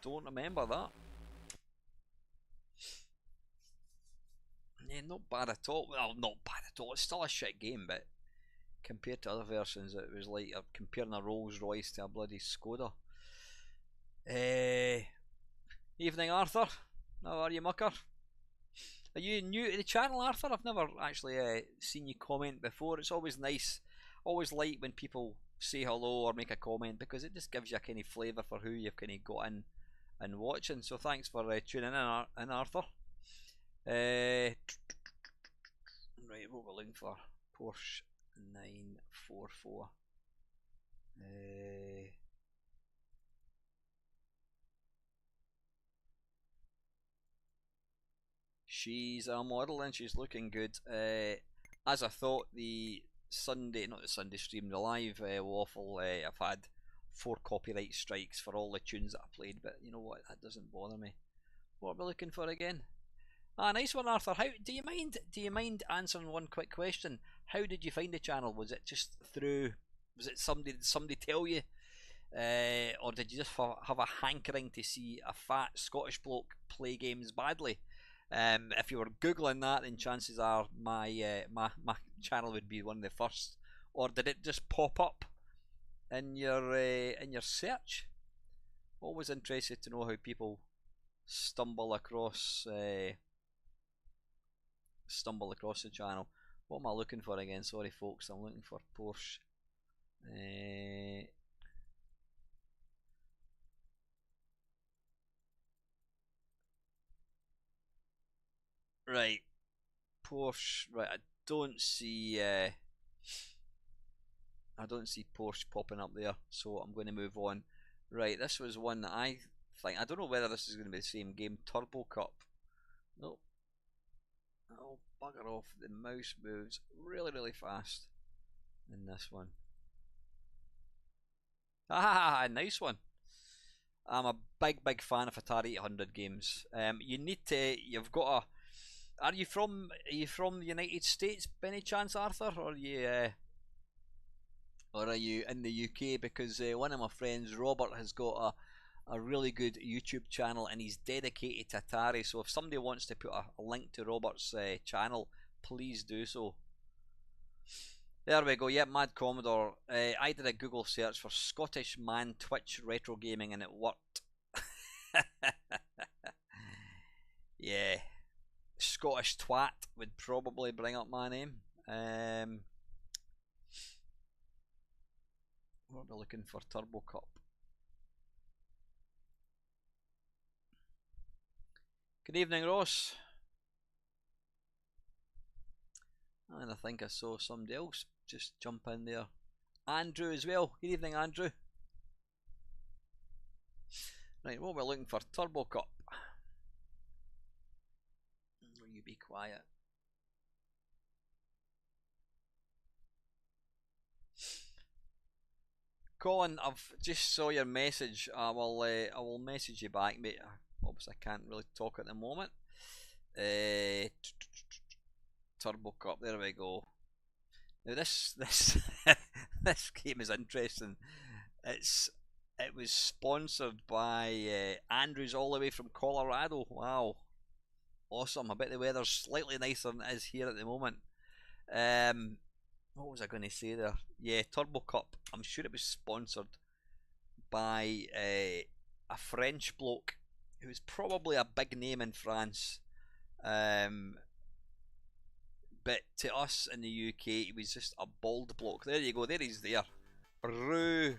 Don't remember that. Yeah, not bad at all. Well, not bad at all. It's still a shit game, but compared to other versions, it was like comparing a Rolls Royce to a bloody Skoda. Evening, Arthur. How are you, mucker? Are you new to the channel, Arthur? I've never actually seen you comment before. It's always nice, always like when people say hello or make a comment, because it just gives you a kind of flavour for who you've kind of got in and watching. So thanks for tuning in, Arthur. Right, what we're looking for? Porsche 944. She's a model and she's looking good. As I thought, the Sunday, not the Sunday stream, the live waffle, I've had 4 copyright strikes for all the tunes that I played, but you know what, that doesn't bother me. What are we looking for again? Ah, nice one, Arthur. How do you mind answering one quick question? How did you find the channel? Was it just through, was it did somebody tell you? Or did you just have a hankering to see a fat Scottish bloke play games badly? If you were googling that, then chances are my channel would be one of the first. Or did it just pop up in your search. Always interested to know how people stumble across the channel. What am I looking for again? Sorry, folks, I'm looking for Porsche. Right, Porsche. Right, I don't see Porsche popping up there, so I'm going to move on. Right, this was one that I don't know whether this is going to be the same game. Turbo Cup. Nope. Oh, bugger off. The mouse moves really, really fast in this one. Ah, nice one. I'm a big fan of Atari 800 games. You've got a. Are you from the United States, by any chance, Arthur, or are you in the UK? Because one of my friends, Robert, has got a really good YouTube channel, and he's dedicated to Atari. So if somebody wants to put a link to Robert's channel, please do so. There we go. Yep, Mad Commodore. I did a Google search for Scottish man Twitch retro gaming, and it worked. Yeah, Scottish twat would probably bring up my name. What are we looking for? Turbo Cup. Good evening, Ross. And I think I saw somebody else just jump in there. Andrew as well. Good evening, Andrew. Right, what we're looking for? Turbo Cup. Will you be quiet? Colin, I've just saw your message. I will message you back, mate. Obviously, I can't really talk at the moment. Turbo Cup. There we go. Now this this game is interesting. It was sponsored by Andrews all the way from Colorado. Wow, awesome! I bet the weather's slightly nicer than it is here at the moment. What was I going to say there? Yeah, Turbo Cup. I'm sure it was sponsored by a French bloke who's probably a big name in France. But to us in the UK, he was just a bald bloke. There you go. There he's there. Rue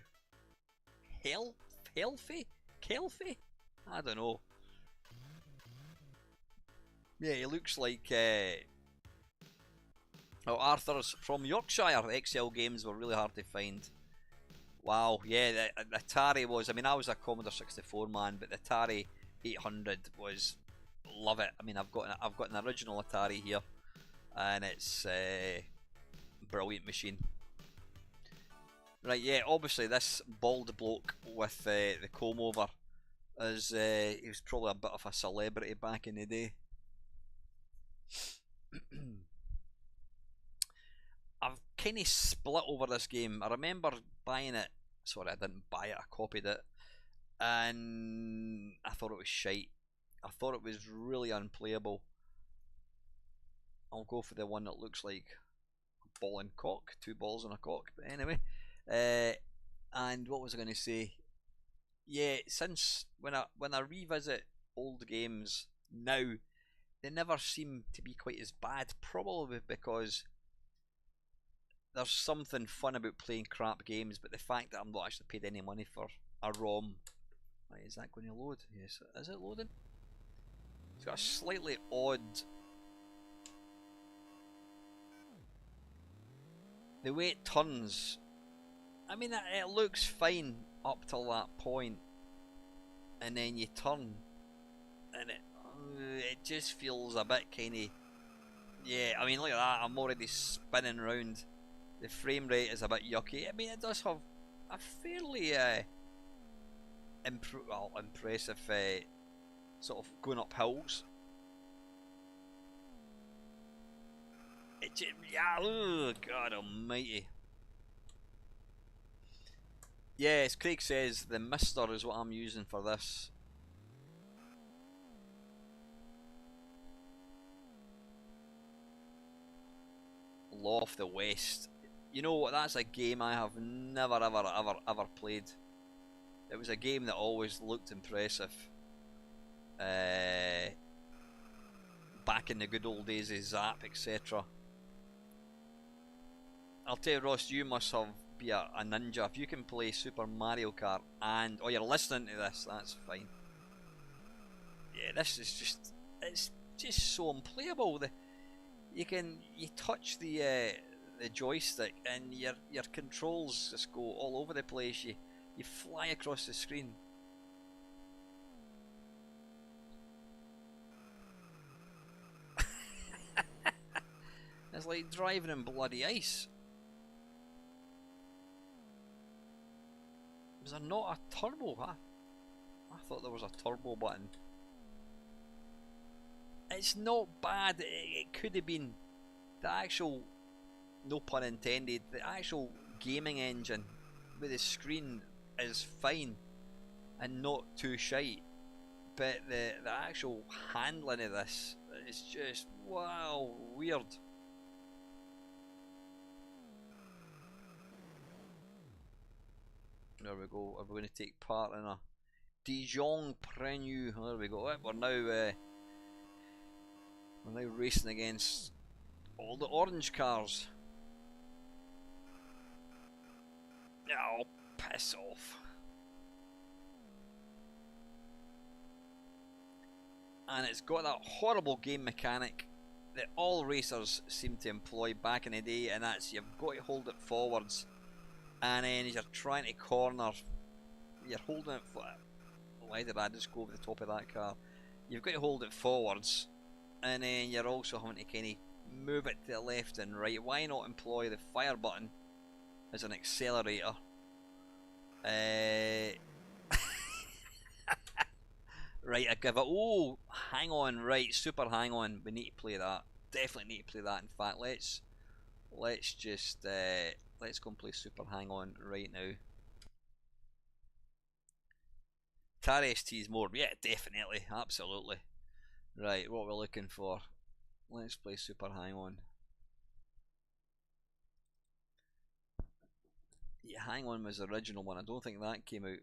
Kelfie? I don't know. Yeah, he looks like. Oh, Arthur's from Yorkshire. XL games were really hard to find. Wow, yeah, the Atari was. I mean, I was a Commodore 64 man, but the Atari 800 was. Love it. I mean, I've got an original Atari here, and it's a brilliant machine. Right, yeah, obviously this bald bloke with the comb over is he was probably a bit of a celebrity back in the day. I've kind of split over this game. I remember buying it. Sorry, I didn't buy it. I copied it, and I thought it was shite. I thought it was really unplayable. I'll go for the one that looks like a ball and cock, two balls and a cock. But anyway, and what was I going to say? Yeah, since when I revisit old games now, they never seem to be quite as bad. Probably because there's something fun about playing crap games, but the fact that I'm not actually paid any money for a ROM. Right, is that going to load? Yes, is it loading? It's got a slightly odd. The way it turns, I mean, it looks fine up till that point, and then you turn, and it just feels a bit kinda. Yeah, I mean, look at that. I'm already spinning around. The frame rate is a bit yucky. I mean, it does have a fairly impressive sort of going up hills. Yeah, oh God almighty. Yes, Craig says the Mister is what I'm using for this. Law of the West. You know what? That's a game I have never ever played. It was a game that always looked impressive. Back in the good old days of Zap, etc. I'll tell you, Ross, you must be a ninja. If you can play Super Mario Kart and... Oh, you're listening to this, that's fine. Yeah, this is just... It's just so unplayable. You touch the joystick and your controls just go all over the place. You fly across the screen. It's like driving in bloody ice. Was there not a turbo? I thought there was a turbo button. It's not bad. It could have been the actual, no pun intended, the actual gaming engine with the screen is fine and not too shite. But the actual handling of this is just, wow, weird. There we go. Are we going to take part in a Dijon Prenu? There we go. We're now racing against all the orange cars. Oh, piss off. And it's got that horrible game mechanic that all racers seem to employ back in the day, and that's you've got to hold it forwards, and then as you're trying to corner, you're holding it for... Why did I just go over the top of that car? You've got to hold it forwards, and then you're also having to kind of move it to the left and right. Why not employ the fire button as an accelerator? Right, I give it. Oh, hang on, right, super hang on. We need to play that. Definitely need to play that. In fact, let's just let's go and play super hang on right now. Atari ST is more, yeah, definitely, absolutely. Right, what we're looking for. Let's play super hang on. Yeah, hang on was the original one. I don't think that came out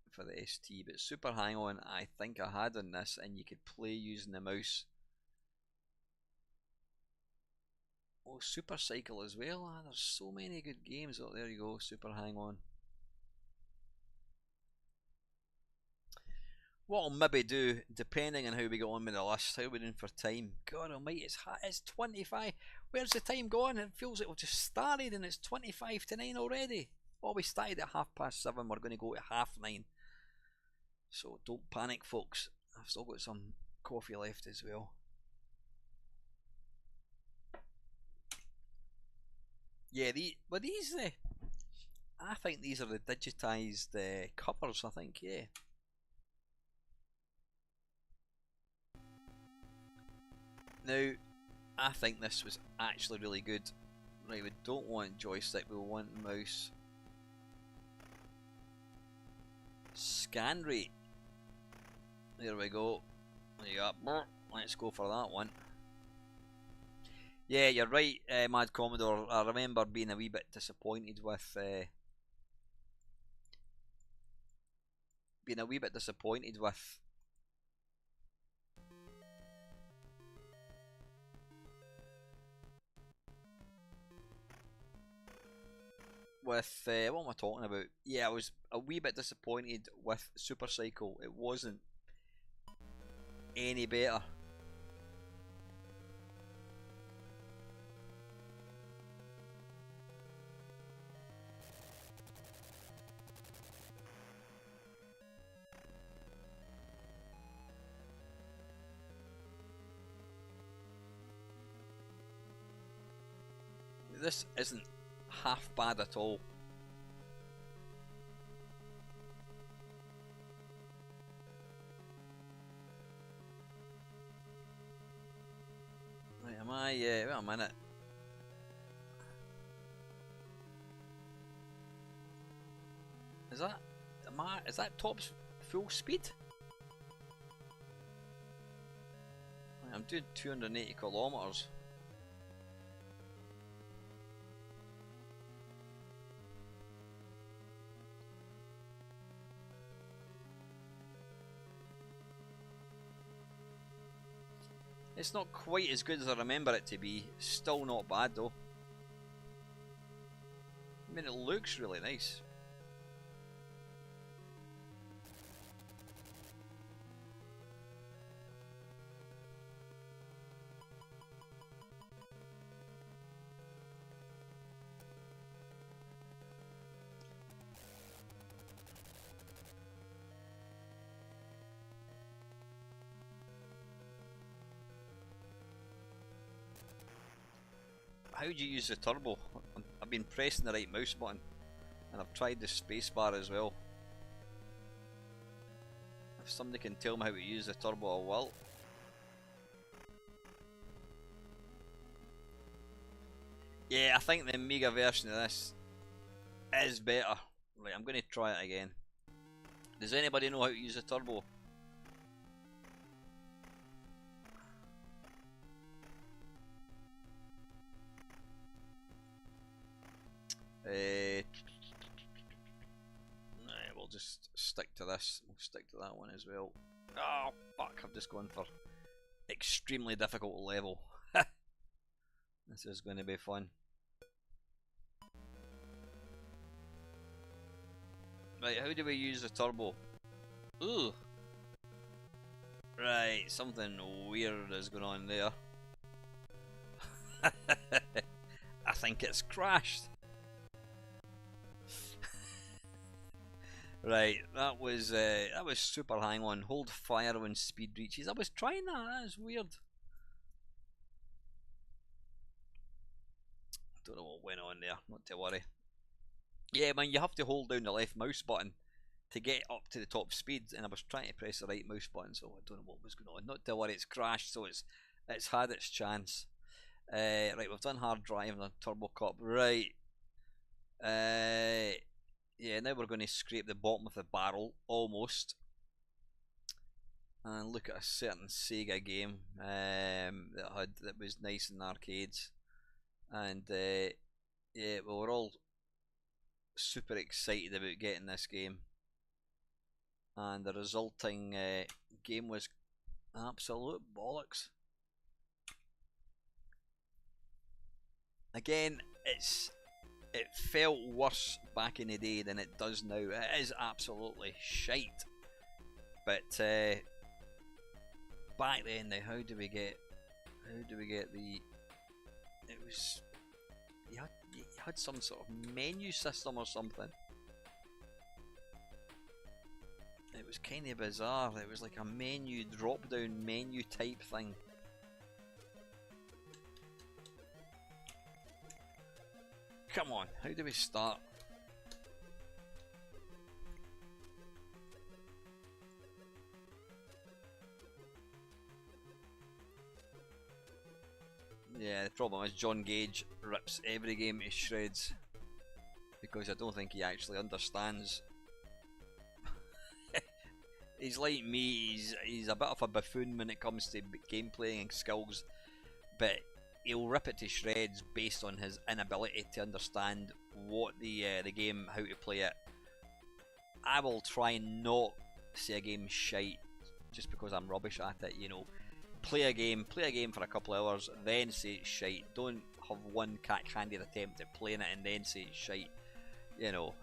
for the ST, but super hang on I think I had on this, and you could play using the mouse. Oh, Super Cycle as well. There's so many good games. Oh, there you go, super hang on. What I'll maybe do, depending on how we get on with the list, how we're doing for time. God almighty, it's 25. Where's the time gone? It feels like we've just started and it's 25 to 9 already. Well, we started at 7:30. We're going to go to 9:30. So don't panic, folks. I've still got some coffee left as well. Yeah, these I think these are the digitised covers, I think, yeah. Now, I think this was actually really good. Right, we don't want joystick, we want mouse. Scan rate. There we go. There you go. Let's go for that one. Yeah, you're right, Mad Commodore. I remember being a wee bit disappointed with what am I talking about? Yeah, I was a wee bit disappointed with Super Cycle. It wasn't any better. This isn't half bad at all. Right, am I? Wait a minute. Is that top full speed? Right, I'm doing 280 kilometers. It's not quite as good as I remember it to be. Still not bad though. I mean, it looks really nice. How do you use the turbo? I've been pressing the right mouse button, and I've tried the spacebar as well. If somebody can tell me how to use the turbo, I will. Yeah, I think the Amiga version of this is better. Right, I'm going to try it again. Does anybody know how to use the turbo? Nah, we'll just stick to this. We'll stick to that one as well. Oh, fuck, I've just gone for extremely difficult level. This is going to be fun. Right, how do we use the turbo? Ooh. Right, something weird is going on there. I think it's crashed. Right, that was super hang on. Hold fire when speed reaches. I was trying that, that is weird. Don't know what went on there, not to worry. Yeah, man, you have to hold down the left mouse button to get up to the top speed, and I was trying to press the right mouse button, so I don't know what was going on. Not to worry, it's crashed, so it's had its chance. Right, we've done hard drive and a turbo cup. Right. Yeah, now we're going to scrape the bottom of the barrel, almost. And look at a certain Sega game that was nice in the arcades. And yeah, well, we're all super excited about getting this game. And the resulting game was absolute bollocks. Again, it felt worse back in the day than it does now. It is absolutely shite. But back then, now how do we get the? It was you had some sort of menu system or something. It was kind of bizarre. It was like a menu drop down menu type thing. Come on, how do we start? Yeah, the problem is John Gage rips every game to shreds because I don't think he actually understands. He's like me, he's a bit of a buffoon when it comes to game playing and skills, but he'll rip it to shreds based on his inability to understand what the game, how to play it. I will try and not say a game's shite just because I'm rubbish at it, you know. Play a game for a couple of hours, then say it's shite. Don't have one cack-handed attempt at playing it and then say it's shite. You know,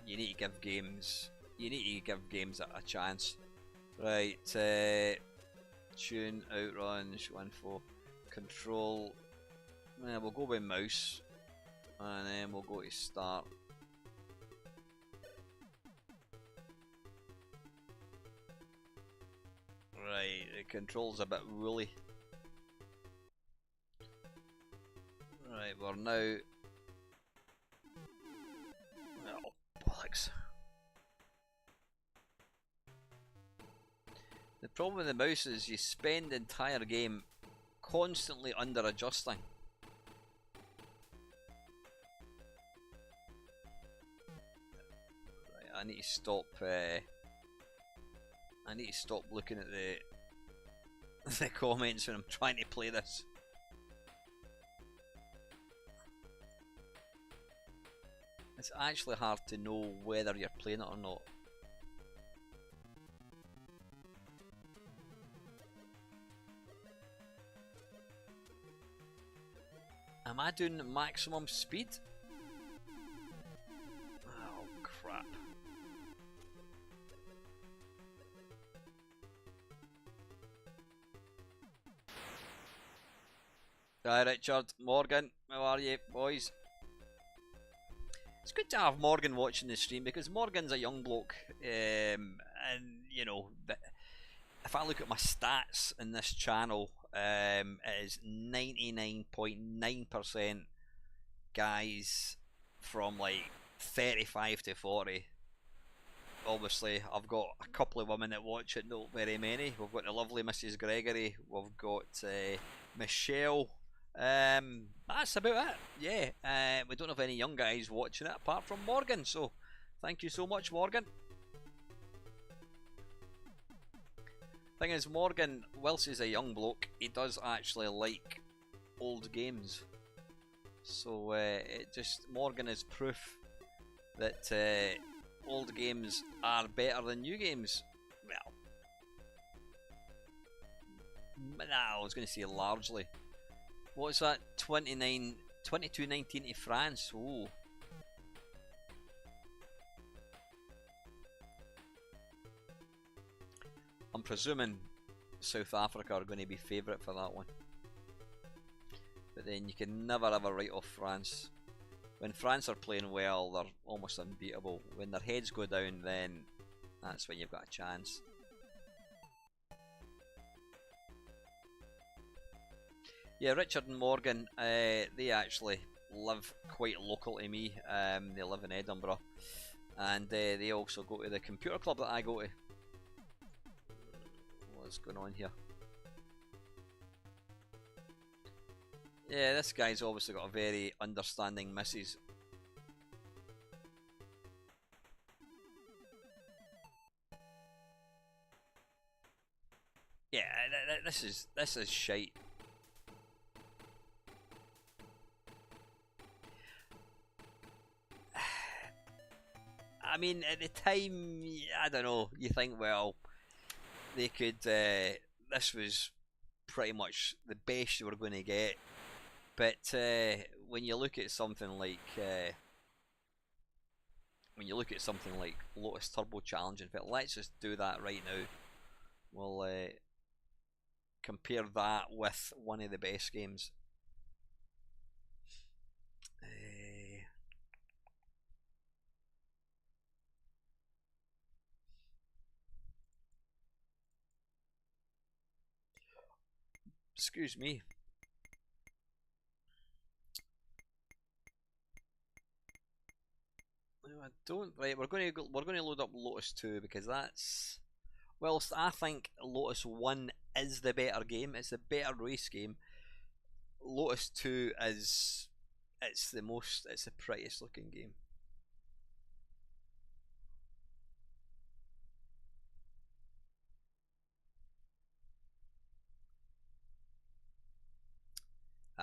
you need to give games a chance. Right, tune, outrun, show info, control. Yeah, we'll go with mouse, and then we'll go to start. Right, the controls a bit woolly. Right, we're now. Oh, bollocks. The problem with the mouse is you spend the entire game constantly under adjusting. Right, I need to stop. I need to stop looking at the comments when I'm trying to play this. It's actually hard to know whether you're playing it or not. Am I doing maximum speed? Oh crap. Hi Richard, Morgan, how are you boys? It's good to have Morgan watching the stream because Morgan's a young bloke, and you know, if I look at my stats in this channel, it is 99.9% guys from like 35 to 40. Obviously, I've got a couple of women that watch it, not very many. We've got the lovely Mrs. Gregory, we've got Michelle. That's about it. Yeah, we don't have any young guys watching it apart from Morgan, so thank you so much, Morgan. Thing is, Morgan, whilst he's a young bloke, he does actually like old games. So Morgan is proof that old games are better than new games. Well, nah, I was going to say largely. What's that? 22-19 to France. Ooh. I'm presuming South Africa are going to be favourite for that one. But then you can never ever write off France. When France are playing well, they're almost unbeatable. When their heads go down, then that's when you've got a chance. Yeah, Richard and Morgan, they actually live quite local to me. They live in Edinburgh, and they also go to the computer club that I go to. What's going on here? Yeah, this guy's obviously got a very understanding missus. Yeah, this is shite. I mean, at the time, I don't know. You think, well, they could. This was pretty much the best you were going to get. But when you look at something like Lotus Turbo Challenge, in fact, let's just do that right now. We'll compare that with one of the best games. Excuse me. I don't. Right, we're going to load up Lotus 2 because that's. Whilst I think Lotus 1 is the better game, it's a better race game. Lotus 2 is. It's the prettiest looking game.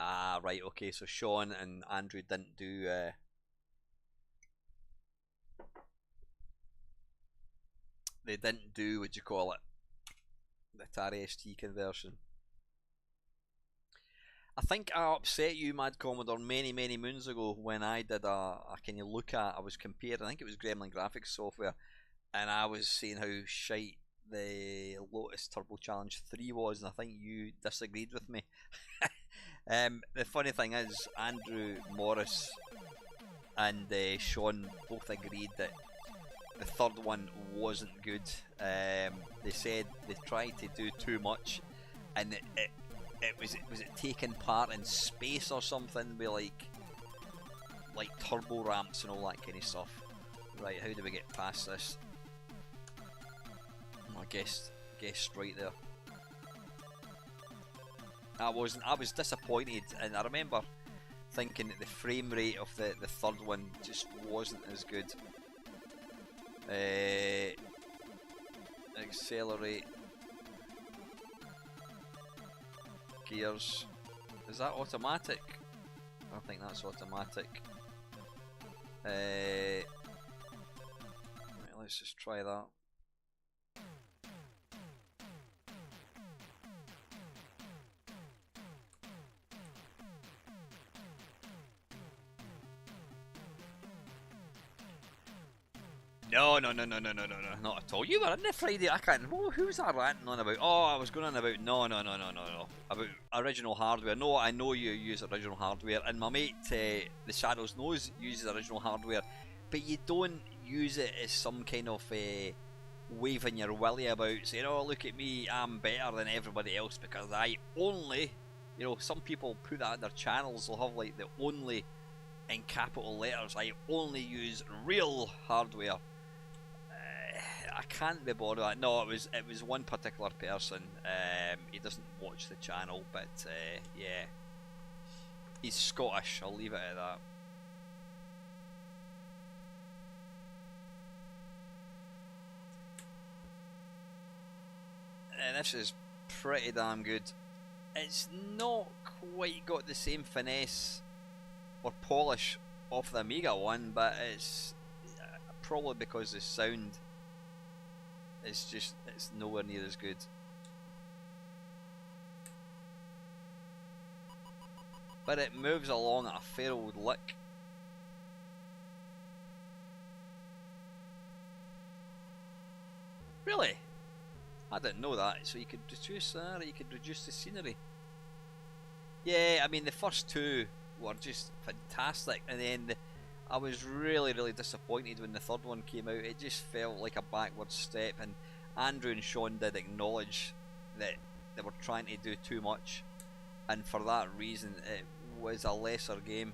Ah, right, okay, so Sean and Andrew didn't do they didn't do, what do you call it, the Atari ST conversion. I think I upset you, Mad Commodore, many moons ago when I did a kind of look at, I was comparing, I think it was Gremlin Graphics software, and I was saying how shite the Lotus Turbo Challenge 3 was, and I think you disagreed with me. The funny thing is, Andrew Morris and Sean both agreed that the third one wasn't good. They said they tried to do too much, and was it taking part in space or something with like turbo ramps and all that kind of stuff. Right, how do we get past this? I guess right there. I was disappointed, and I remember thinking that the frame rate of the third one just wasn't as good. Accelerate. Gears. Is that automatic? I think that's automatic. Right, let's just try that. No, no, no, no, no, no, no, no, not at all. You were in the Friday. I can't. Who's that ranting on about? Oh, I was going on about. No, no, no, no, no, no. About original hardware. No, I know you use original hardware, and my mate, the Shadows knows, uses original hardware, but you don't use it as some kind of waving your willy about, saying, "Oh, look at me, I'm better than everybody else because I only." You know, some people put that in their channels. They'll have like the only in capital letters. I only use real hardware. I can't be bothered with that. No, it was one particular person. He doesn't watch the channel, but yeah, he's Scottish. I'll leave it at that. And this is pretty damn good. It's not quite got the same finesse or polish of the Amiga one, but it's probably because the sound is just, it's nowhere near as good. But it moves along at a fair old lick. Really? I didn't know that. So you could reduce that, you could reduce the scenery. Yeah, I mean the first two were just fantastic, and then I was really disappointed when the third one came out. It just felt like a backward step, and Andrew and Sean did acknowledge that they were trying to do too much, and for that reason it was a lesser game.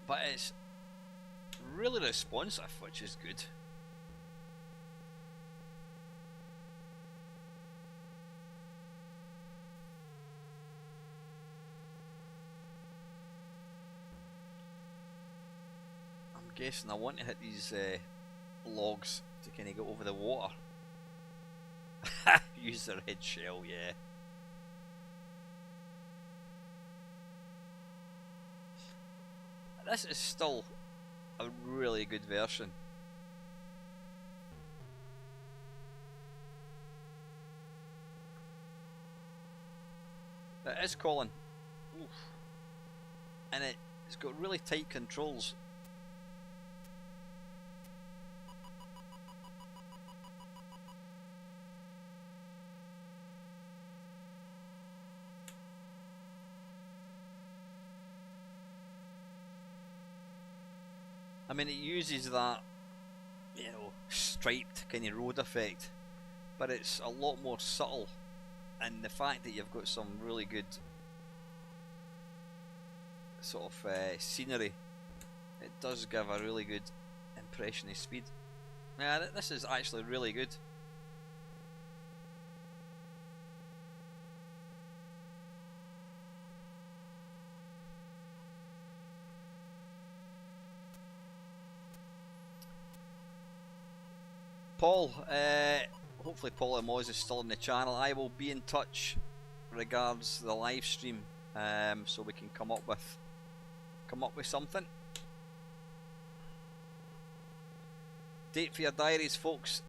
But it's really responsive, which is good. I'm guessing I want to hit these logs to kind of get over the water. Use the red shell, yeah. This is still a really good version. It is Colin. Oof. And it's got really tight controls. I mean, it uses that, you know, striped kind of road effect, but it's a lot more subtle, and the fact that you've got some really good sort of scenery, it does give a really good impression of speed. Yeah, this is actually really good. Paul, hopefully Paul and Moz is still on the channel. I will be in touch regards the live stream, so we can come up with something. Date for your diaries, folks.